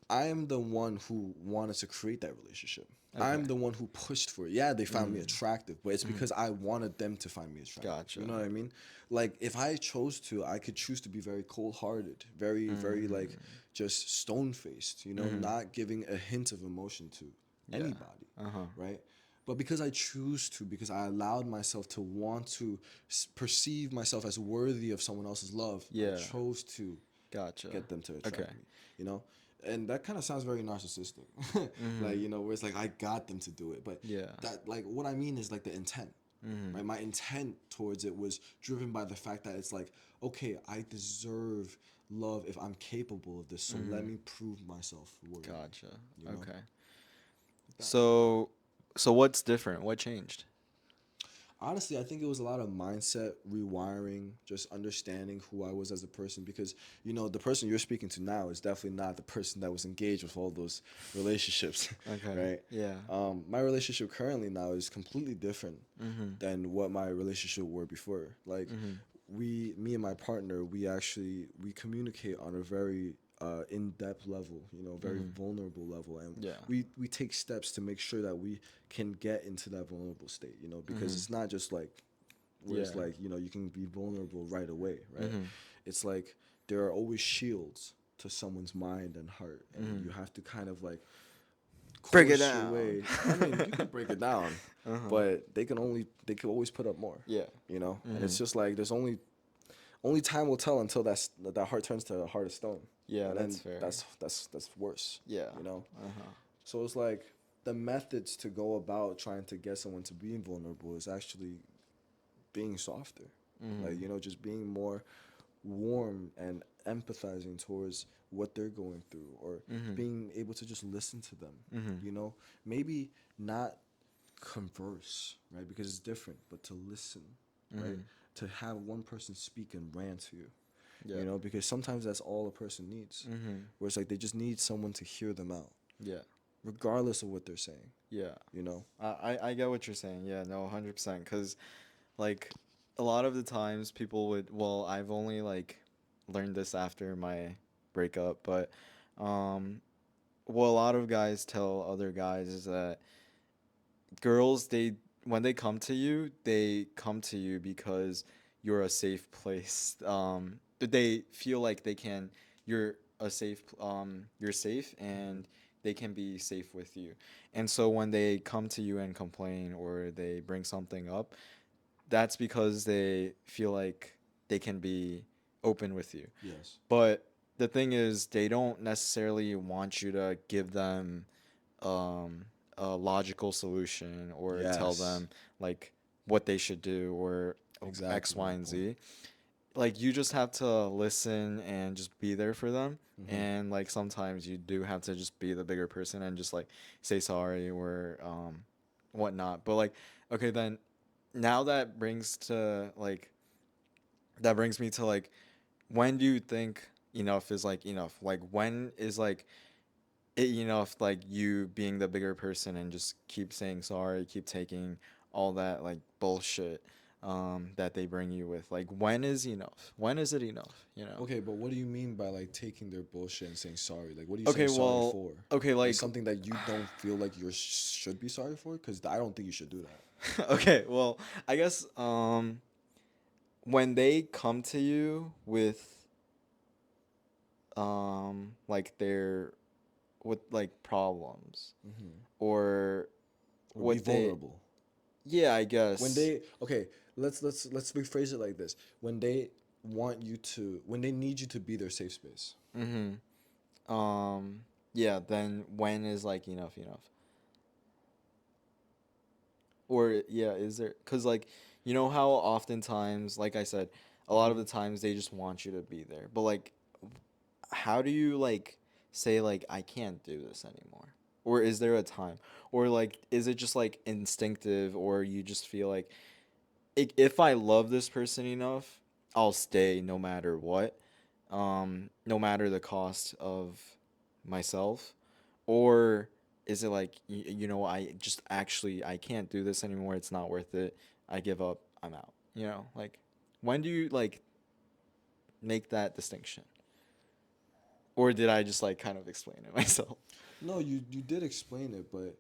I am the one who wanted to create that relationship. Okay. I'm the one who pushed for it. Yeah, they found me Mm. attractive, but it's Mhm. because I wanted them to find me attractive. You Gotcha. know what I mean? Like, if I chose to, I could choose to be very cold-hearted, very, very like Mm. just stone-faced. Mm. Not giving a hint of emotion to Yeah. anybody, Uh-huh. right? But because I choose to, because I allowed myself to want to perceive myself as worthy of someone else's love, I Yeah. chose to Gotcha. get them to Okay. attract me, you know? And that kind of sounds very narcissistic. Like, Mhm. where it's like I got them to do it. But Yeah. that, like, what I mean is like the intent, Mhm. right? My intent towards it was driven by the fact that it's like, okay, I deserve love if I'm capable of this. So let Mhm. me prove myself worthy, Gotcha. you know? Okay. Like that. So what's different? What changed? Honestly, I think it was a lot of mindset rewiring, just understanding who I was as a person. Because the person you're speaking to now is definitely not the person that was engaged with all those relationships, Okay. right? Yeah. My relationship currently now is completely different Mhm. than what my relationship were before. Like, Mhm. me and my partner, we communicate on a very in-depth level, very Mhm. vulnerable level, and Yeah. we take steps to make sure that we can get into that vulnerable state, because Mhm. it's not just like where it's Yeah. like you can be vulnerable right away, right? Mhm. It's like there are always shields to someone's mind and heart, and you Mhm. have to kind of like Break it course your down. way. I mean, you could break it down, Uh-huh. but they can always put up more, Yeah. and it's Mhm. just like there's only time will tell until that heart turns to a heart of stone, Yeah, and that's then fair. that's worse. Yeah. You know. Uh-huh. So it's like the methods to go about trying to get someone to be vulnerable is actually being softer, like Mhm. just being more warm and empathizing towards what they're going through, or Mhm. being able to just listen to them, Mhm. you know, maybe not converse, right? Because it's different, but to listen, right? Mhm. To have one person speak and rant to you, Yeah. you know, because sometimes that's all a person needs, Mhm. where it's like they just need someone to hear them out, Yeah. regardless of what they're saying, Yeah. you know? I get what you're saying. Yeah, no, 100%. Because, like, a lot of the times people would, well, I've only, like, learned this after my breakup, but, um, what a lot of guys tell other guys is that girls, they, when they come to you because you're a safe place. They feel like they can, you're a safe, you're safe Hmm. and they can be safe with you. And so when they come to you and complain or they bring something up, that's because they feel like they can be open with you. Yes. But the thing is, they don't necessarily want you to give them um, a logical solution or tell Yes. them like what they should do or X, Exactly Y, my and point. Z. Like you just have to listen and just be there for them. Hmm. And like sometimes you do have to just be the bigger person and just like say sorry or whatnot. But like okay, then now that brings me to like when do you think enough is like enough? Like when is like like you being the bigger person and just keep saying sorry, keep taking all that like bullshit that they bring you with. Like when is enough? When is it enough, you know? Okay, but what do you mean by like taking their bullshit and saying sorry? Like, what are you saying Okay, sorry well, for? okay, Like like something that you don't feel like you should be sorry for? Because I don't think you should do that. okay, well, I guess when they come to you with like their with like problems Hmm. or Or be what they vulnerable. yeah, I When guess. they okay, let's rephrase it like this. When they want you to, when they need you to be their safe space. Mhm. Yeah, then when is like enough? Or yeah, is there cuz like you know how oftentimes like I said, a lot of Hmm. the times they just want you to be there. But like how do you like say like I can't do this anymore? Or is there a time? Or like is it just like instinctive or you just feel like if I love this person enough, I'll stay no matter what, no matter the cost of myself, or is it like I just actually I can't do this anymore. It's not worth it. I give up. I'm out. Like when do you like make that distinction, or did I just like kind of explain it myself? No, you did explain it, but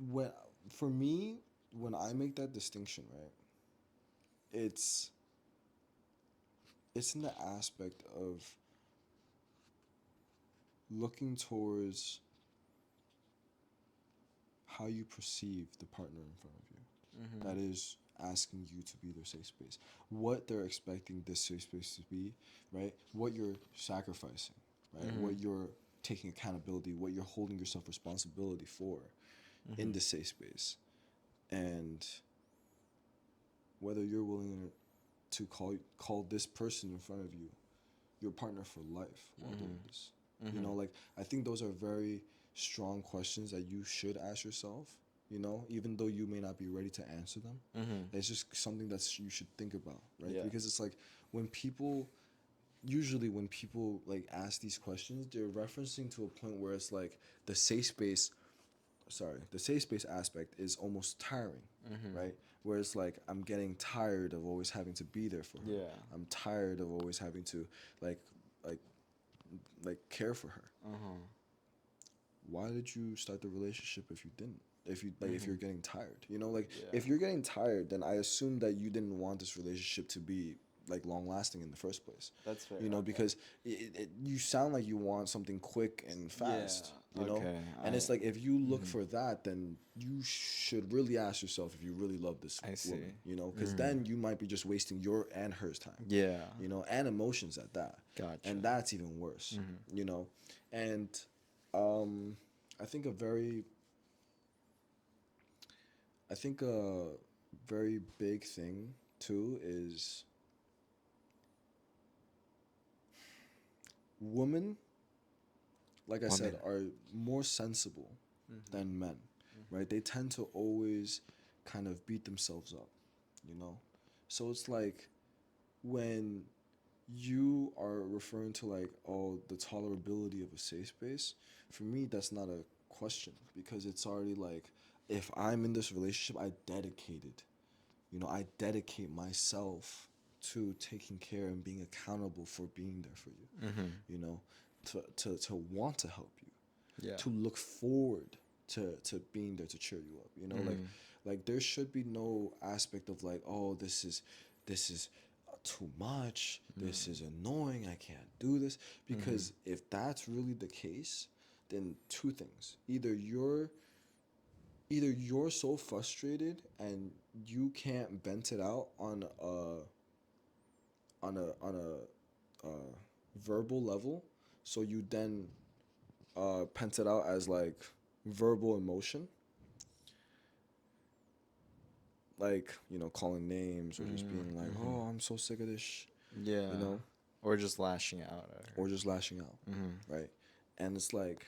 when for me, when I make that distinction, right, it's it's in the aspect of looking towards how you perceive the partner in front of you. Mm-hmm. That is asking you to be their safe space. What they're expecting this safe space to be, right? What you're sacrificing, right? Mm-hmm. What you're taking accountability, what you're holding yourself responsibility for Mm-hmm. in the safe space. And whether you're willing to call this person in front of you your partner for life while Mm-hmm. doing this. You Mm-hmm. know, like I think those are very strong questions that you should ask yourself, you know, even though you may not be ready to answer them. Mm-hmm. It's just something that you should think about, right? Yeah. Because it's like when people usually when people like ask these questions, they're referencing to a point where it's like the safe space the safe space aspect is almost tiring, Mm-hmm. right? Where it's like I'm getting tired of always having to be there for her. Yeah. I'm tired of always having to like like care for her. Uh-huh. Why did you start the relationship if you didn't? If you like if Mm-hmm. you're getting tired, you know, like Yeah. if you're getting tired, then I assume that you didn't want this relationship to be like long lasting in the first place, That's fair. you know, Okay. because you sound like you want something quick and Yeah. fast, you know, Okay. and it's like if you look Mhm. for that, then you should really ask yourself if you really love this I see. woman, you know, because Mhm. then you might be just wasting your and hers time, Yeah. you know, and emotions at that, Gotcha. and that's even worse, Mhm. you know, and um, I think a very I think a very big thing too is women, like I said, Women. are more sensible Mm-hmm. than men, right? They tend to always kind of beat themselves up, you know? So it's like when you are referring to like, oh, the tolerability of a safe space, for me that's not a question, because it's already like, if I'm in this relationship, I dedicate myself to taking care and being accountable for being there for you, Mm-hmm. you know, to want to help you, Yeah. to look forward to being there to cheer you up, Mm-hmm. like there should be no aspect of like, oh, this is too much, this is annoying, I can't do this, Mm-hmm. because if that's really the case, then two things: either you're so frustrated and you can't vent it out on a verbal level, so you then pent it out as like verbal emotion, like calling names or just being like, Mm-hmm. oh, I'm so sick of this you Yeah. know Or just lashing out at her. or just lashing out, Mm-hmm. right? And it's like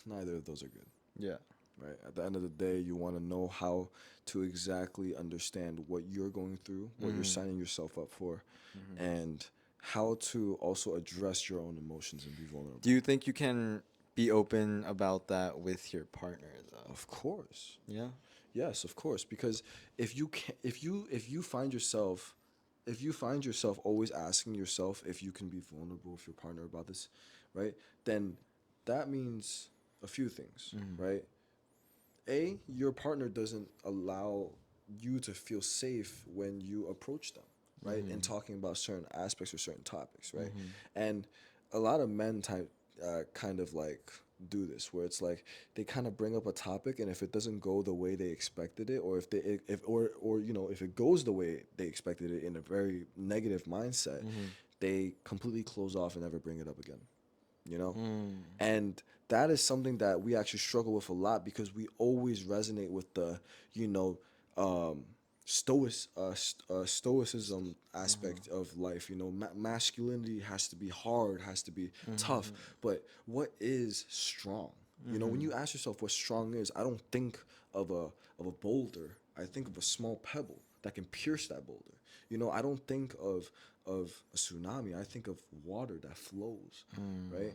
neither of those are good, Yeah. right? At the end of the day, you want to know how to exactly understand what you're going through, what you're Mm-hmm. signing yourself up for, Mm-hmm. and how to also address your own emotions and be Do vulnerable. you think you can be open about that with your partner though? Of course. Yeah. Yes, of course, because if you can if you find yourself always asking yourself if you can be vulnerable with your partner about this, right? Then that means a few things, Mm-hmm. right? Your partner doesn't allow you to feel safe when you approach them, right? Mm-hmm. And talking about certain aspects or certain topics, right? Mm-hmm. And a lot of men kind of like do this, where it's like they kind of bring up a topic, and if it doesn't go the way they expected it, or if it goes the way they expected it in a very negative mindset, Mm-hmm. they completely close off and never bring it up again, you know? Mm. And that is something that we actually struggle with a lot, because we always resonate with the, you know, um, stoicism Uh-huh. aspect of life. Masculinity has to be hard, has to be tough. Mm-hmm. But what is strong? When Mm-hmm. you ask yourself what strong is, I don't think of a boulder. I think of a small pebble that can pierce that boulder. I don't think of a tsunami. I think of water that flows, right?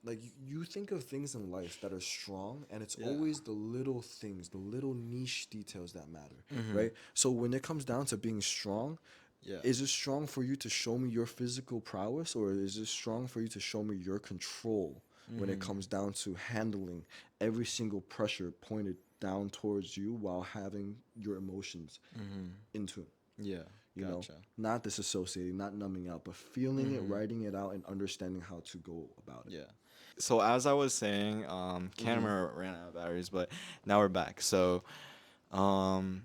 Like you think of things in life that are strong, and it's Yeah. always the little things, the little niche details that matter, Mm-hmm. right? So when it comes down to being strong, Yeah. is it strong for you to show me your physical prowess, or is it strong for you to show me your control when it Mm-hmm. comes down to handling every single pressure pointed down towards you while having your emotions Mm-hmm. in tune? Yeah. you know Gotcha. Not disassociating, not numbing out, but feeling it, Mm-hmm. writing it out, and understanding how to go about it. Yeah. So as I was saying, can't Mm-hmm. remember, ran out of batteries, but now we're back. So, um,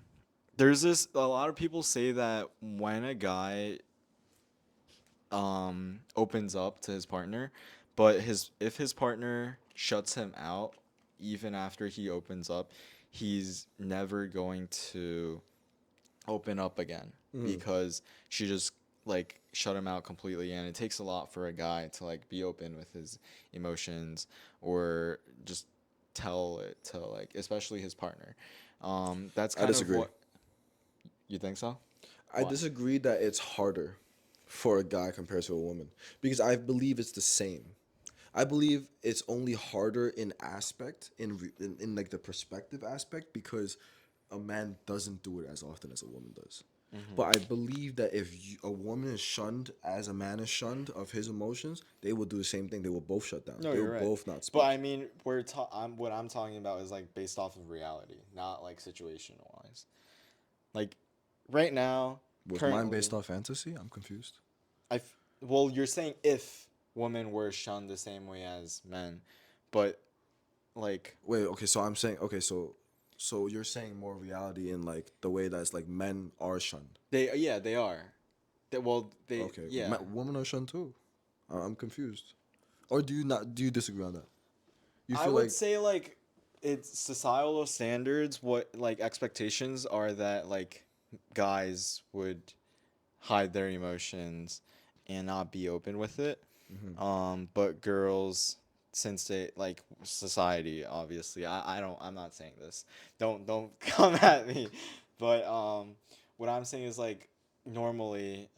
there's this. A lot of people say that when a guy opens up to his partner, but his if his partner shuts him out even after he opens up, he's never going to open up again Mm-hmm. because she just like shut him out completely, and it takes a lot for a guy to like be open with his emotions or just tell it to like especially his partner. That's I kind of disagree. what you think so. I Why? disagree that it's harder for a guy compared to a woman, because I believe it's the same. I believe it's only harder in aspect, in like the perspective aspect, because a man doesn't do it as often as a woman does. Mm-hmm. But I believe that if a woman is shunned as a man is shunned of his emotions, they will do the same thing. They will both shut down. No, They will you're right. both not But I speak. mean, I'm what I'm talking about is like based off of reality, not like situational wise. Like right now, Was mine based currently, off fantasy? I'm confused. well, you're saying if women were shunned the same way as men, but like Wait, okay, so I'm saying, okay, so you're saying more reality in like the way that's like men are shunned. they, yeah, they are. They, Okay, yeah. women are shunned too. I'm confused. Or do you disagree on that? You I feel would like, say like it's societal standards. What like expectations are that like guys would hide their emotions and not be open with it. Hmm. But girls, since they like society, obviously, I'm not saying this. Don't come at me. But what I'm saying is like normally,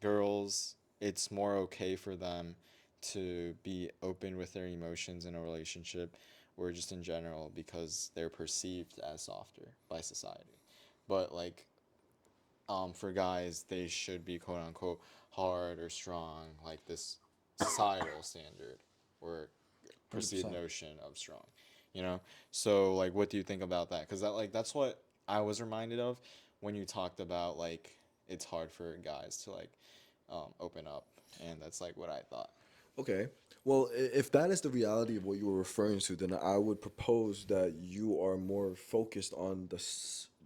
girls, it's more okay for them to be open with their emotions in a relationship or just in general because they're perceived as softer by society. But like for guys, they should be quote unquote hard or strong, like this societal standard or Hundred perceived percent. notion of strong, you know? So, like, what do you think about that? Because that's what I was reminded of when you talked about, like, it's hard for guys to, like, open up. And that's, like, what I thought. Okay. Well, if that is the reality of what you were referring to, then I would propose that you are more focused on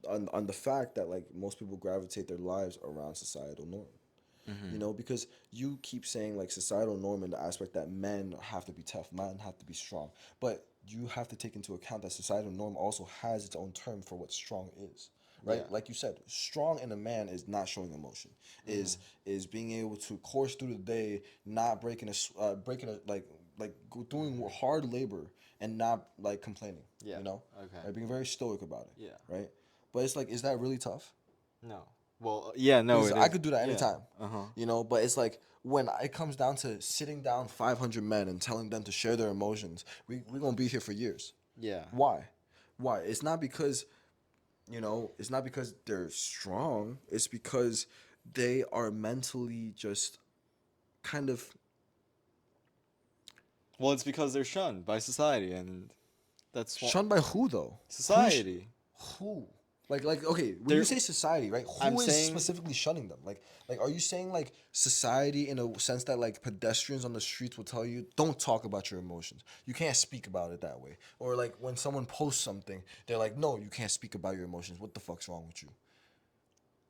on the fact that like most people gravitate their lives around societal norm. Mm-hmm. Because you keep saying like societal norm in the aspect that men have to be tough, men have to be strong, but you have to take into account that societal norm also has its own term for what strong is, right? Yeah. Like you said, strong in a man is not showing emotion, Mm-hmm. is being able to course through the day, not breaking a doing hard labor and not like complaining, Yeah. you know, Okay. right? Being very stoic about Yeah. it, right? But it's like, is that really tough? No. Well, yeah, no, Because it I is. could do that Yeah. anytime, Uh huh. but it's like when it comes down to sitting down 500 men and telling them to share their emotions, we're going to be here for years. Yeah. Why? Why? It's not because, it's not because they're strong. It's because they are mentally just kind of Well, it's because they're shunned by society, and that's what shunned by who, though? society. Who? Like okay, when you They're. say society, right? I'm Who is saying specifically shunning them? Like are you saying like society in a sense that like pedestrians on the streets will tell you don't talk about your emotions. You can't speak about it that way. Or like when someone posts something, they're like, "No, you can't speak about your emotions. What the fuck's wrong with you?"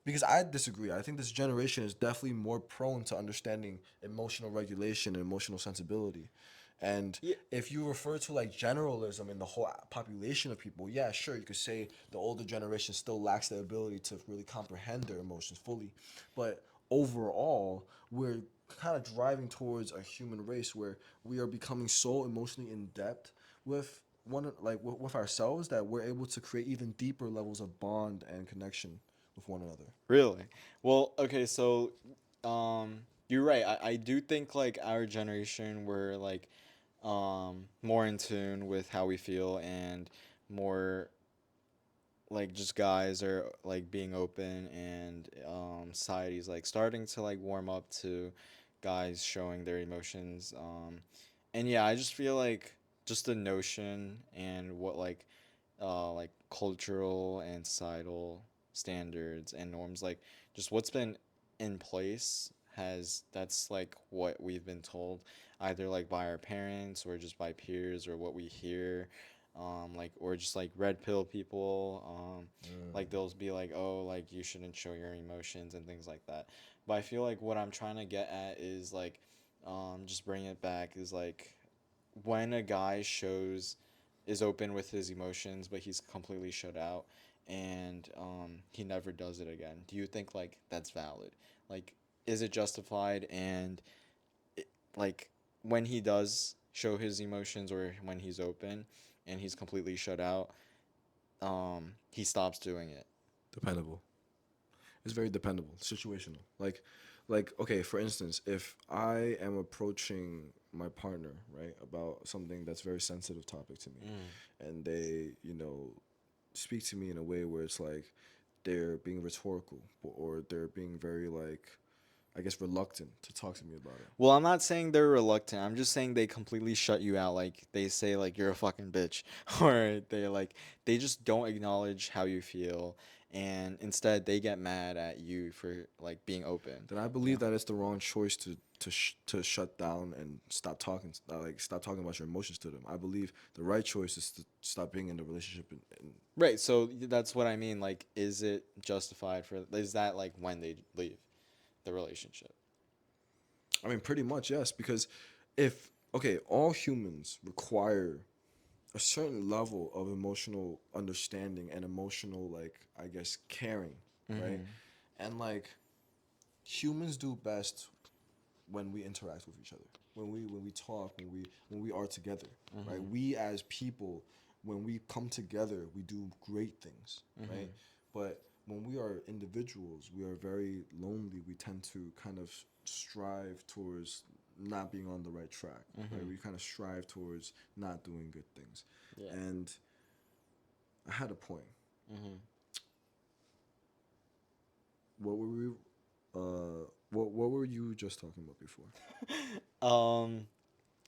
Because I disagree. I think this generation is definitely more prone to understanding emotional regulation and emotional sensibility. And yeah, if you refer to like generalism in the whole population of people, yeah, sure, you could say the older generation still lacks the ability to really comprehend their emotions fully. But overall, we're kind of driving towards a human race where we are becoming so emotionally in depth with with ourselves that we're able to create even deeper levels of bond and connection with one another. really. Well, okay, so you're right. I do think like our generation we're like more in tune with how we feel and more like just guys are like being open and society's like starting to like warm up to guys showing their emotions and yeah, I just feel like just the notion and what like cultural and societal standards and norms like just what's been in place has that's like what we've been told either like by our parents or just by peers or what we hear like or just like red pill people like they'll be like oh like you shouldn't show your emotions and things like that but I feel like what I'm trying to get at is like just bring it back is like when a guy shows is open with his emotions but he's completely shut out and he never does it again do you think like that's valid like is it justified and it, like when he does show his emotions or when he's open and he's completely shut out he stops doing it. Dependable. It's very dependable, situational. Like okay, for instance, if I am approaching my partner, right, about something that's very sensitive topic to me, Mm. and they, speak to me in a way where it's like they're being rhetorical or they're being very like I guess reluctant to talk to me about it. Well, I'm not saying they're reluctant. I'm just saying they completely shut you out. Like they say like you're a fucking bitch or they just don't acknowledge how you feel and instead they get mad at you for like being open, Then I you believe know? that it's the wrong choice to shut down and stop talking about your emotions to them. I believe the right choice is to stop being in the relationship and Right, so that's what I mean like is it justified for is that like when they leave the relationship? I mean pretty much yes because if okay, all humans require a certain level of emotional understanding and emotional like I guess caring, right? Mhm. And like humans do best when we interact with each other, when we talk, when we are together, right? Mhm. We as people, when we come together, we do great things, right? Mhm. But when we are individuals, we are very lonely. We tend to kind of strive towards not being on the right track, right? Mhm. We kind of strive towards not doing good things. Yeah. And I had a point. Mhm. What were we? What were you just talking about before? Um,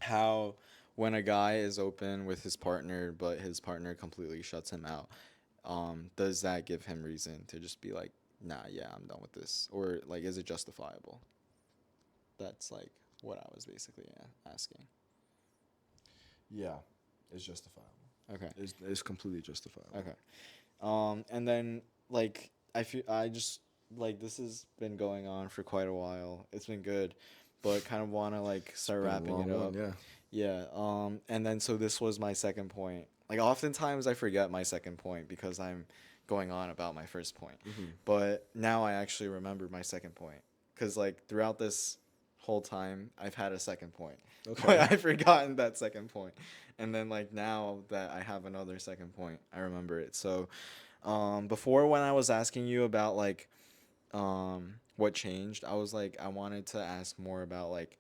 how when a guy is open with his partner, but his partner completely shuts him out, does that give him reason to just be like, nah, yeah, I'm done with this, or like, is it justifiable? That's like what I was basically asking. Yeah, it's justifiable. Okay. It's completely justifiable. Okay. And then like I just like this has been going on for quite a while. It's been good, but kind of want to like It's start been a wrapping it long one, up. yeah. Yeah. And then so this was my second point. Like oftentimes I forget my second point because I'm going on about my first point. Hmm. But now I actually remember my second point cuz like throughout this whole time I've had a second point. But Okay. I've forgotten that second point. And then like now that I have another second point, I remember it. So before when I was asking you about like what changed, I was like I wanted to ask more about like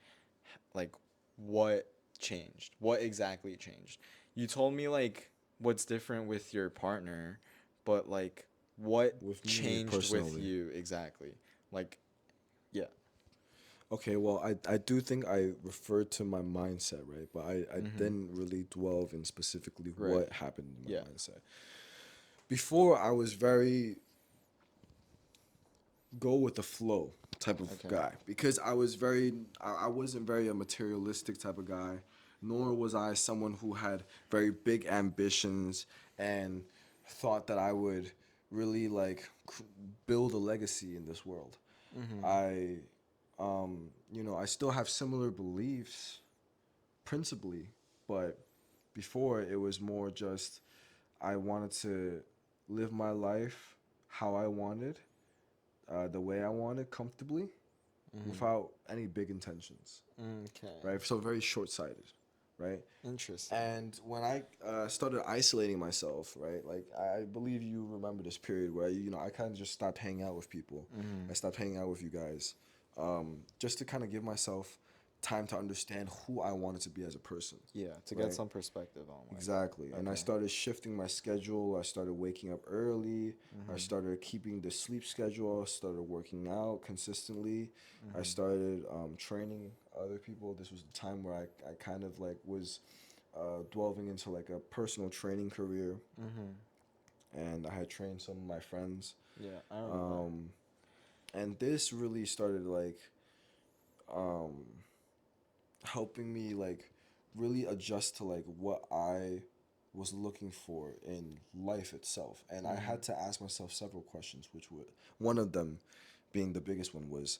what changed. What exactly changed? You told me like what's different with your partner, but like what With me changed with personally. you exactly? Like yeah. Okay, well, I do think I referred to my mindset, right? But I Mhm. didn't really delve in specifically Right. what happened in my Yeah. mindset. Before, I was very go with the flow type of Okay. guy because I wasn't very a materialistic type of guy, nor was I someone who had very big ambitions and thought that I would really like build a legacy in this world. Mhm. I I still have similar beliefs principally, but before it was more just I wanted to live my life how I wanted, the way I wanted, comfortably, Mhm. without any big intentions, Okay. right? So very short sighted, right? Interesting. And when I started isolating myself, right, like I believe you remember this period where I kind of just stopped hanging out with people. I Mhm. stopped hanging out with you guys, just to kind of give myself time to understand who I wanted to be as a person, Yeah, to get right? some perspective on like Exactly. And I okay. started shifting my schedule. I started waking up early. I Mhm. started keeping the sleep schedule. I started working out consistently. I Mhm. started training other people. This was the time where I kind of like was delving into like a personal training career. Mhm. And I had trained some of my friends. Yeah, I remember. Um, and this really started like um, helping me like really adjust to like what I was looking for in life itself. And I Mhm. had to ask myself several questions, which would one of them being the biggest one was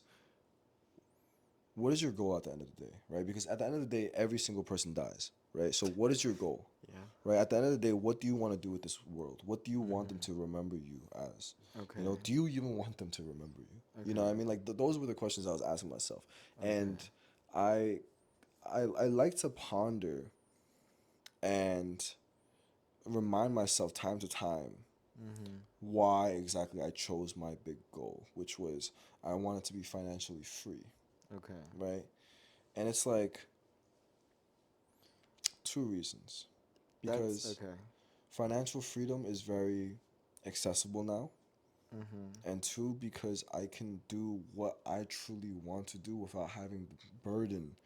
what is your goal at the end of the day, right? Because at the end of the day, every single person dies, right? So what is your goal? Yeah. Right? At the end of the day, what do you want to do with this world? What do you want them Mhm. to remember you as? Okay. Do you even want them to remember you? You know what I Okay. mean? Like those were the questions I was asking myself. Okay. And I I like to ponder and remind myself time to time Mhm. why exactly I chose my big goal, which was I wanted to be financially free, Okay. right? And it's like two reasons. That's Because okay. financial freedom is very accessible now, Mhm. and two, because I can do what I truly want to do without having the burden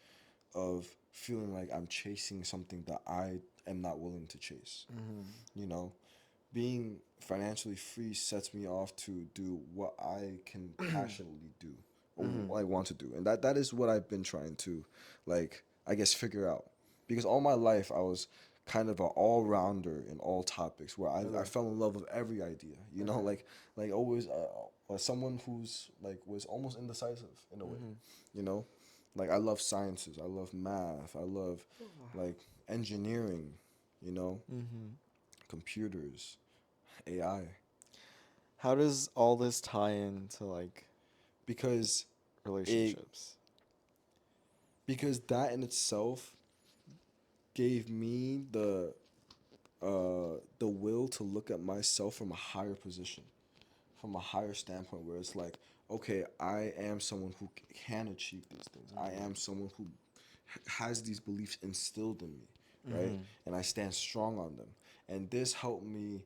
of feeling like I'm chasing something that I am not willing to chase. Mhm. You know, being financially free sets me off to do what I can passionately do or Mhm. what I want to do. And that is what I've been trying to like I guess figure out. Because all my life I was kind of an all-rounder in all topics where I Okay. fell in love with every idea. Okay. Like always someone who's like was almost indecisive in a way, Mhm. you know? Like I love sciences, I love math, I love like engineering, you know, Mhm. computers, AI, How does all this tie into like because it relationships? because that in itself gave me the will to look at myself from a higher position, from a higher standpoint, where it's like, okay, I am someone who can achieve these things. I am someone who has these beliefs instilled in me, right? Mm-hmm. And I stand strong on them. And this helped me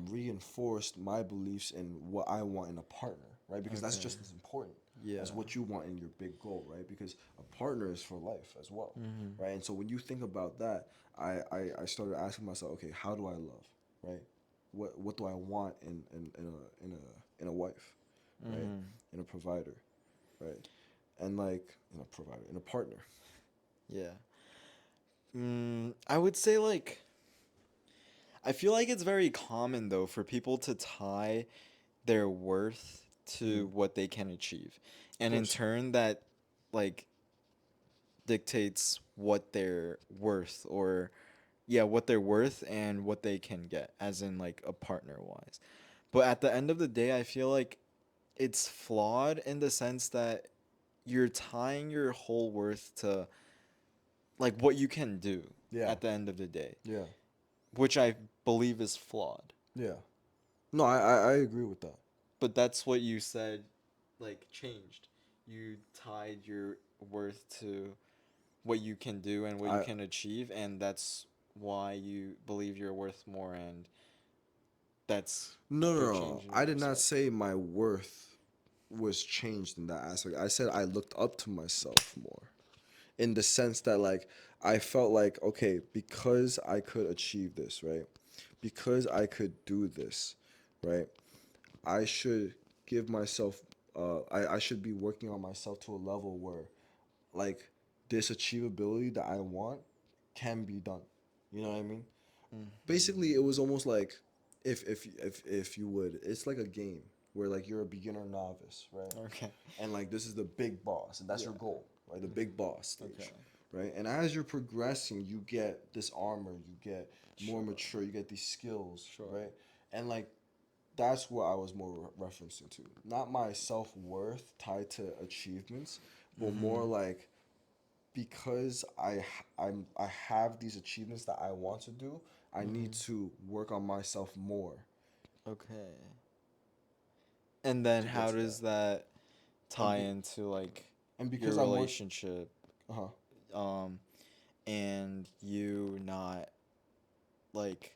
reinforce my beliefs in what I want in a partner, right? Because that's Okay. just as important Yeah. as what you want in your big goal, right? Because a partner is for life as well, Mm-hmm. right? And so when you think about that, I started asking myself, okay, how do I love, right? What do I want in a wife, right? Mm-hmm. In a provider, right? And like in a provider, in a partner. Yeah. I would say like I feel like it's very common though for people to tie their worth Mm, to what they can achieve. of And in course. turn that like dictates what they're worth or yeah, what they're worth and what they can get as in like a partner wise. But at the end of the day, I feel like it's flawed in the sense that you're tying your whole worth to like what you can do Yeah. at the end of the day, Yeah. which I believe is flawed. Yeah. No, I agree with that. But that's what you said like changed. You tied your worth to what you can do and what you I can achieve and that's why you believe you're worth more and that's No, no, your no. change in your I did not perspective. say my worth was changed in that aspect. I said I looked up to myself more in the sense that like I felt like okay, because I could achieve this, right? Because I could do this, right? I should give myself I should be working on myself to a level where like this achievability that I want can be done. You know what I mean? Basically it was almost like if you would, it's like a game where like you're a beginner novice, right? Okay. And like this is the big boss and that's Yeah. your goal, right? The big boss Okay. stage, right? And as you're progressing you get this armor, you get more Sure. mature, you get these skills, Sure. right? And like that's what I was more referencing to, not my self-worth tied to achievements, but more Mhm. like because I have these achievements that I want to do, I need Mhm. to work on myself more Okay. And then to get how to that. does that And tie into like and your because I'm work, relationship uh-huh. um and you not like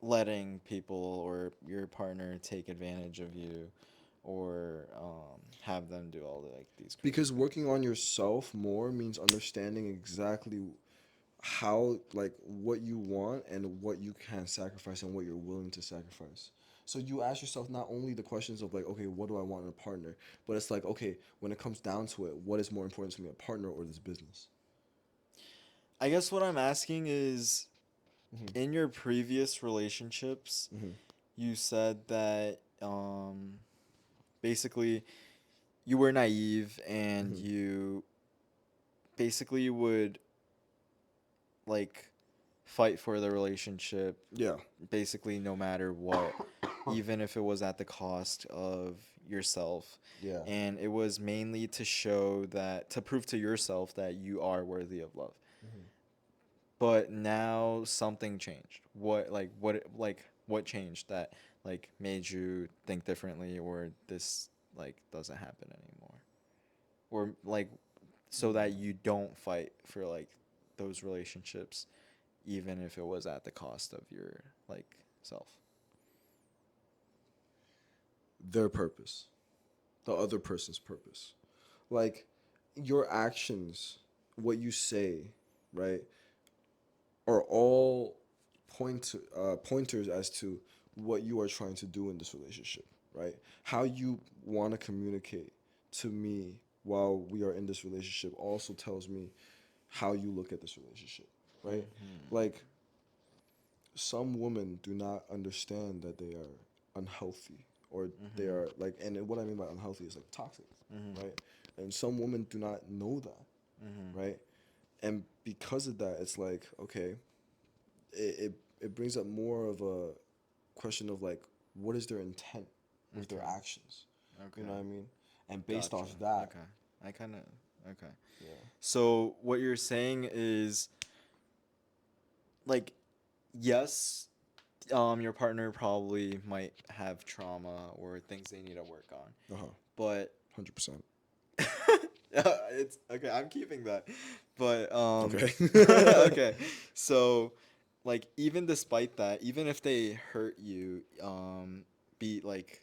letting people or your partner take advantage of you or have them do all the, like these crazy Because things. working on yourself more means understanding exactly how like what you want and what you can sacrifice and what you're willing to sacrifice. So you ask yourself not only the questions of like, okay, what do I want in a partner, but it's like, okay, when it comes down to it, what is more important to me, a partner or this business? I guess what I'm asking is Mm-hmm. in your previous relationships, Mm-hmm. you said that basically you were naive and Mm-hmm. you basically would like fight for the relationship Yeah. basically no matter what, even if it was at the cost of yourself. Yeah. And it was mainly to show that, to prove to yourself that you are worthy of love. Mm-hmm. But now something changed. What changed that like made you think differently or this like doesn't happen anymore? Or like so that you don't fight for like those relationships even if it was at the cost of your like self. Their purpose, the other person's purpose. Like your actions, what you say, right, are all pointers as to what you are trying to do in this relationship, right? How you want to communicate to me while we are in this relationship also tells me how you look at this relationship, right? Mhm. Like some women do not understand that they are unhealthy or they Mhm. are like, and what I mean by unhealthy is like toxic, Mhm. right? And some women do not know that, Mhm. right? And because of that, it's like, okay, it brings up more of a question of like, what is their intent with their Okay. actions? You Okay. know what I mean? And based Gotcha. off that, Okay. I kind of Okay. Yeah. So what you're saying is like yes, your partner probably might have trauma or things they need to work on. Uh huh. But 100%. it's okay, I'm keeping that. But Okay. okay. So like even despite that, even if they hurt you, be like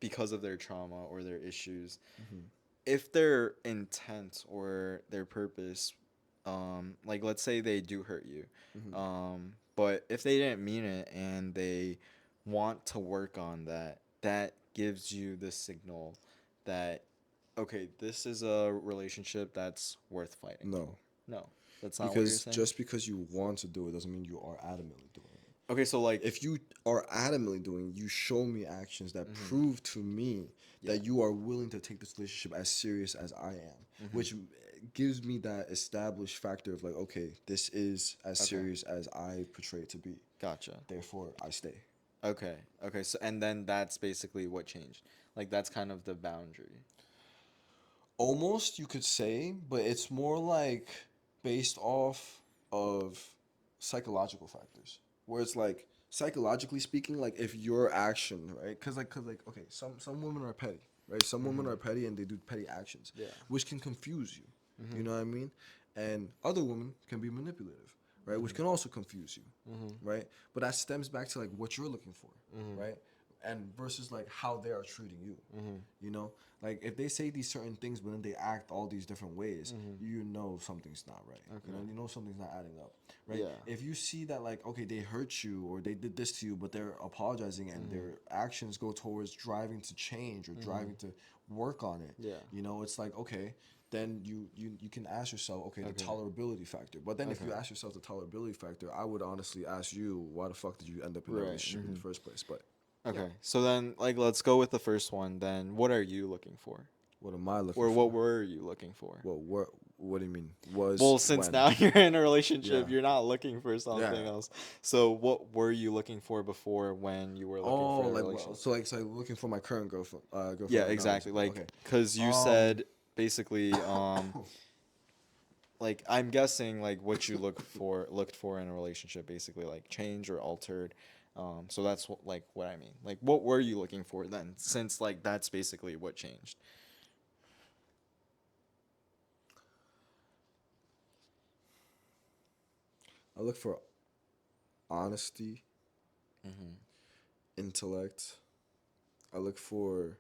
because of their trauma or their issues, Hmm. if their intent or their purpose, like let's say they do hurt you, Hmm. but if they didn't mean it and they want to work on that, that gives you the signal that okay, this is a relationship that's worth fighting for. No, No, that's not what you're because saying. just because you want to do it doesn't mean you are adamantly doing it. Okay, so like, If you are adamantly doing, you show me actions that mm-hmm, prove to me yeah, that you are willing to take this relationship as serious as I am, mm-hmm, which gives me that established factor of like, okay, this is as okay, serious as I portray it to be. gotcha. Therefore, I stay. Okay, okay, so and then that's basically what changed. Like that's kind of the boundary. Almost, you could say, but it's more like based off of psychological factors, where it's like psychologically speaking, like if your action, right? Cause like, okay, some women are petty, right? Some women Mm-hmm. are petty and they do petty actions, Yeah. which can confuse you. Mm-hmm. You know what I mean? And other women can be manipulative, right? Which Mm-hmm. can also confuse you, Mm-hmm. right? But that stems back to like what you're looking for, Mm-hmm. right? And versus like how they are treating you. Mm-hmm. You know, like if they say these certain things, but then they act all these different ways, Mm-hmm. you know something's not right. Okay. You know something's not adding up, right? Yeah. If you see that like okay, they hurt you or they did this to you, but they're apologizing and Mm-hmm. their actions go towards driving to change or Mm-hmm. driving to work on it, Yeah. you know, it's like okay, then you can ask yourself, okay, the Okay. tolerability factor. But then if Okay. you ask yourself the tolerability factor, I would honestly ask you, why the fuck did you end up in that Right. relationship in Mm-hmm. the first place? But yeah, Okay. So then, like, let's go with the first one. Then, what are you looking for, what am I looking or what for? were you looking for? Well, what do you mean? Was Well, since when? now you're in a Yeah, relationship, you're not looking for yeah. something else. So, what were you looking for before when you were looking Oh, for a like well, relationship? so looking for my current Yeah, girlfriend right now, exactly. basically. Like, Okay. cause you Um, said basically, like I'm guessing like what you looked for in a relationship, basically like change or altered. So that's like what I mean. Like, what were you looking for then? Since like that's basically what changed. I look for honesty, Mm-hmm. intellect. I look for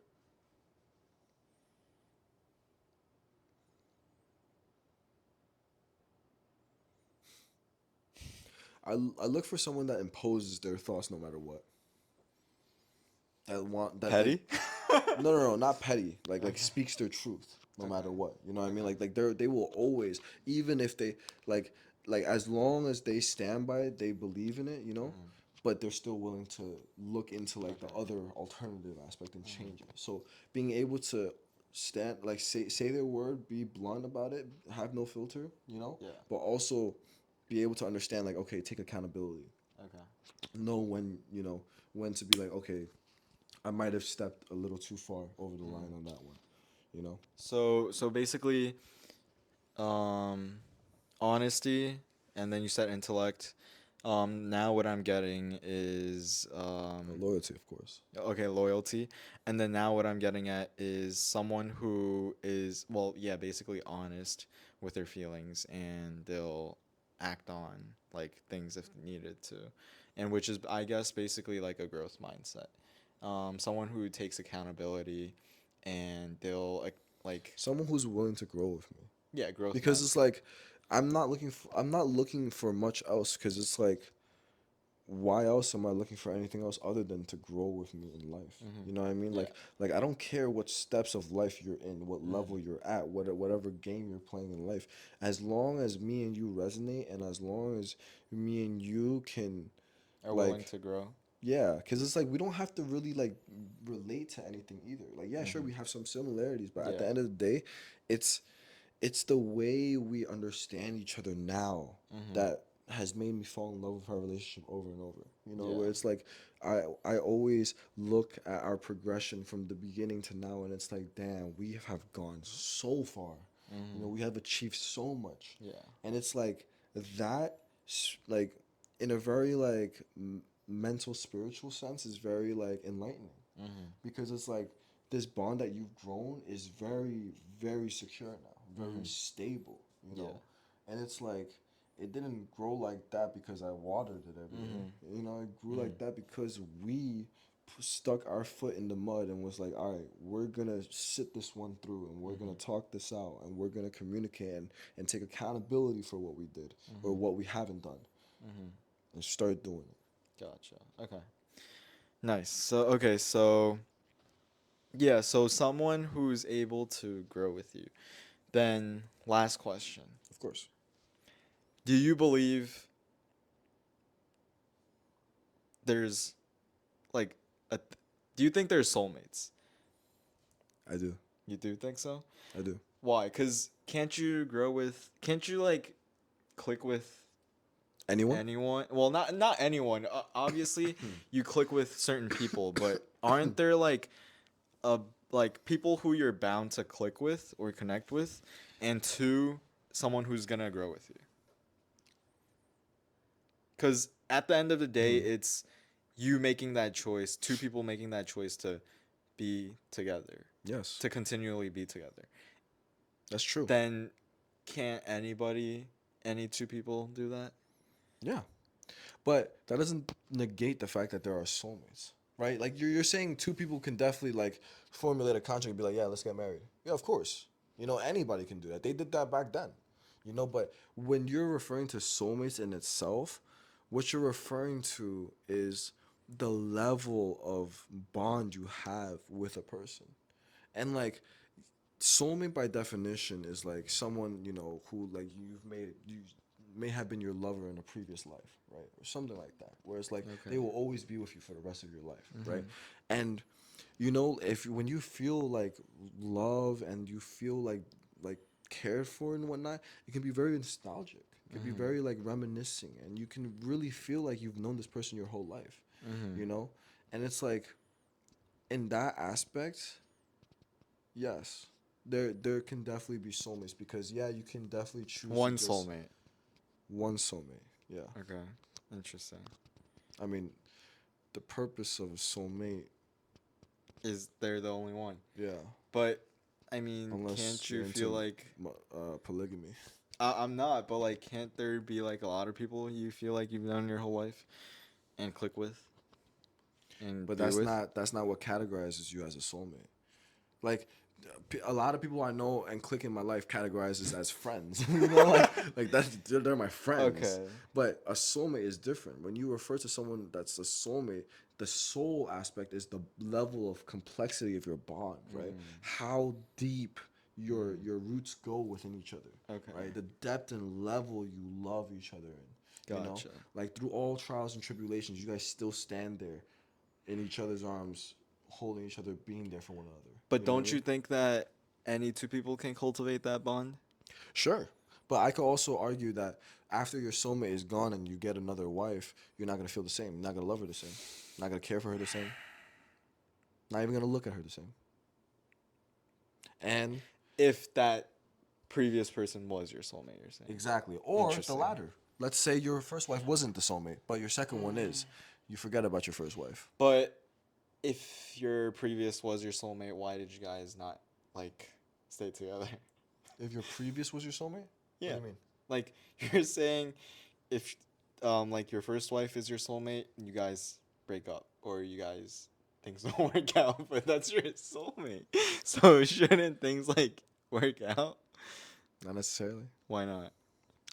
I look for someone that imposes their thoughts no matter what. That want that Petty. no, no, no, not petty. Like Okay. speaks their truth no Okay. matter what. You know what I mean? Okay. Like they will always, even if they like as long as they stand by it, they believe in it. You know, Mm-hmm. but they're still willing to look into like the Okay. other alternative aspect and change Mm-hmm. it. So being able to stand like say their word, be blunt about it, have no filter. You know, Yeah. but also be able to understand like okay, take accountability. Okay. Know when when to be like okay, I might have stepped a little too far over the line on Mm-hmm. that one, you know? So basically, um, honesty, and then you said intellect. Now what I'm getting is Loyalty, of course. okay, loyalty. And then now what I'm getting at is someone who is, well, yeah, basically honest with their feelings and they'll act on like things if needed to. And which is, I guess, basically like a growth mindset. Someone who takes accountability and they'll like, Someone who's willing to grow with me. yeah, growth Because it's mindset. like I'm not looking for much else cuz it's like why else am I looking for anything else other than to grow with me in life? Mm-hmm. You know what I mean? Yeah. Like I don't care what steps of life you're in, what Mm-hmm. level you're at, whatever game you're playing in life. As long as me and you resonate and as long as me and you can Are willing like to grow. yeah, because it's like we don't have to really like relate to anything either. Like, yeah, sure, Mm-hmm. we have some similarities, but at Yeah. the end of the day, it's it's the way we understand each other now Mm-hmm. that has made me fall in love with our relationship over and over. You know, Yeah. where it's like I always look at our progression from the beginning to now, and it's like, damn, we have gone so far. You know, Mm-hmm. we have achieved so much, Yeah. and it's like that, like in a very like mental spiritual sense, is very like enlightening Mm-hmm. because it's like this bond that you've grown is very very secure now, very Mm-hmm. stable, you Yeah. know, and it's like it didn't grow like that because I watered it every day. Mm-hmm. You know, it grew Mm-hmm. like that because we stuck our foot in the mud and was like, all right, we're gonna sit this one through and we're Mm-hmm. gonna talk this out and we're gonna communicate and take accountability for what we did or Mm-hmm. what we haven't done Mm-hmm. and start doing it. Gotcha. Okay. Nice. So okay, so yeah, so someone who's able to grow with you. Then last question. Of course, Do you believe there's like a do you think there's soulmates? I do. You do think so? I do. Why? Cuz can't you like click with Anyone? anyone? Well, not anyone. Obviously, you click with certain people, but aren't there uh like people who you're bound to click with or connect with, and two, someone who's gonna grow with you. Because at the end of the day, Hmm. it's you making that choice, two people making that choice to be together, Yes, to continually be together. that's true. Then can't any two people do that? Yeah. But that doesn't negate the fact that there are soulmates, right? Like you're saying two people can definitely like formulate a contract and be like, yeah, let's get married. Yeah, of course. You know, anybody can do that. They did that back then. You know, but when you're referring to soulmates in itself, what you're referring to is the level of bond you have with a person. And like soulmate by definition is like someone, you know, who like you may have been your lover in a previous life, right, or something like that, where it's like Okay. they will always be with you for the rest of your life, right? Mm-hmm. And you know, if when you feel like love and you feel like cared for and whatnot, it can be very nostalgic, it can be Mm-hmm. very like reminiscing, and you can really feel like you've known this person your whole life, Mm-hmm. you know. And it's like in that aspect, yes, there can definitely be soulmates because yeah, you can definitely choose to One just soulmate. one soulmate. Yeah, Okay. Interesting. I mean the purpose of a soulmate. Is they're the only one? Yeah, But I mean, unless can't you you're feel into like polygamy. I'm not, but like, can't there be like a lot of people you feel like you've known your whole life and click with and But be with? that's not what categorizes you as a soulmate. Like a lot of people I know and click in my life categorizes as friends. You know, like that's they're my friends. Okay. But a soulmate is different. When you refer to someone that's a soulmate, the soul aspect is the level of complexity of your bond, right? Mm. How deep Mm. your roots go within each other, Okay. right? The depth and level you love each other in. You know, Gotcha. like through all trials and tribulations, you guys still stand there in each other's arms, holding each other, being there for one another. But You know what I don't you mean? think that any two people can cultivate that bond? Sure. But I could also argue that after your soulmate is gone and you get another wife, you're not gonna feel the same. You're not gonna love her the same. Not gonna care for her the same. Not even gonna look at her the same. And If that previous person was your soulmate, you're saying. exactly. Or the Interesting. latter. Let's say your first wife wasn't the soulmate, but your second one is. You forget about your first wife. But if your previous was your soulmate, why did you guys not like stay together? If your previous was your soulmate? What do Yeah. you mean? Like you're saying if like your first wife is your soulmate, you guys break up or you guys things don't work out, but that's your soulmate. So shouldn't things like work out? Not necessarily. Why not?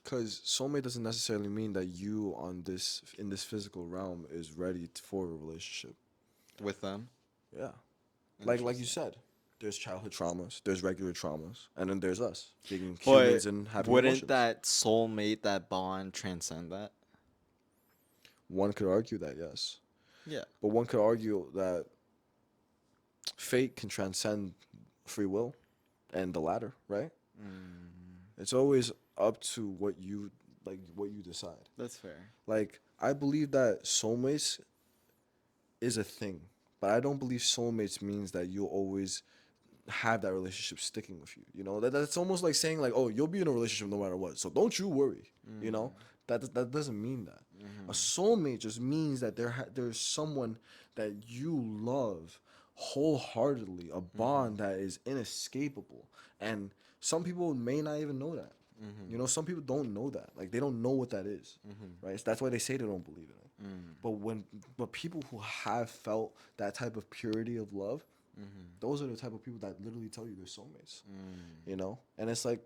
Because soulmate doesn't necessarily mean that you on this in this physical realm is ready for a relationship. With them? Yeah. Like you Interesting. said, there's childhood traumas, there's regular traumas, and then there's us being But humans and having wouldn't emotions. that soulmate, that bond transcend that? One could argue that, yes. Yeah. But one could argue that fate can transcend free will and the latter, right? Mm, It's always up to what you like what you decide. that's fair. Like I believe that soulmates is a thing, but I don't believe soulmates means that you'll always have that relationship sticking with you. You know, that's almost like saying like, oh, you'll be in a relationship no matter what, so don't you worry. You know, that doesn't mean that. A soulmate just means that there's someone that you love wholeheartedly, a bond that is inescapable, and some people may not even know that. You know, some people don't know that. Like they don't know what that is, right? So that's why they say they don't believe in it. But but people who have felt that type of purity of love, those are the type of people that literally tell you they're soulmates. You know, and it's like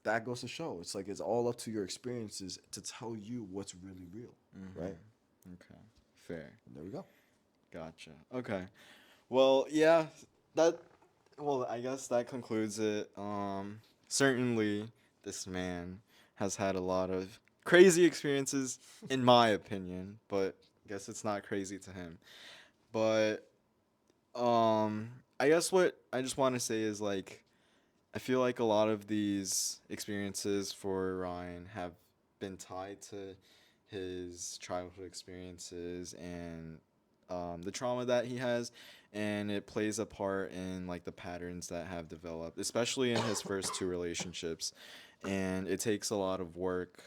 that goes to show. It's like it's all up to your experiences to tell you what's really real, right? Okay. Fair. And there we go. Gotcha. Okay. Well, yeah, that well, I guess that concludes it. Certainly this man has had a lot of crazy experiences in my opinion, but I guess it's not crazy to him. But I guess what I just want to say is like I feel like a lot of these experiences for Ryan have been tied to his childhood experiences and the trauma that he has, and it plays a part in like the patterns that have developed, especially in his first two relationships. And it takes a lot of work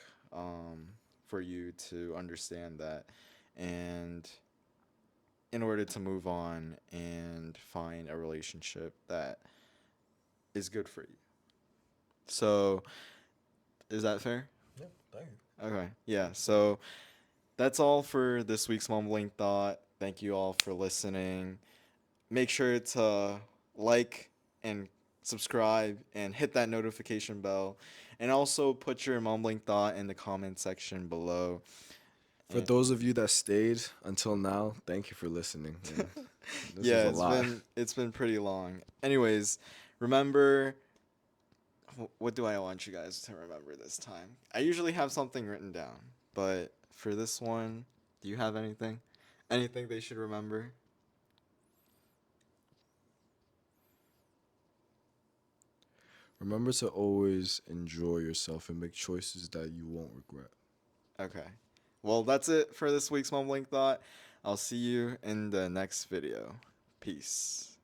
for you to understand that, and in order to move on and find a relationship that is good for you. So, is that fair? Yeah, thank you. Okay. Yeah. So, that's all for this week's Mumbling Thought. Thank you all for listening. Make sure to like and subscribe and hit that notification bell. And also put your mumbling thought in the comment section below. For those of you that stayed until now, thank you for listening. Man. This was Yeah, a lot. it's been pretty long. Anyways, remember what do I want you guys to remember this time? I usually have something written down, but for this one, do you have anything? Anything they should remember? Remember to always enjoy yourself and make choices that you won't regret. Okay. Well, that's it for this week's mumbling thought. I'll see you in the next video. Peace.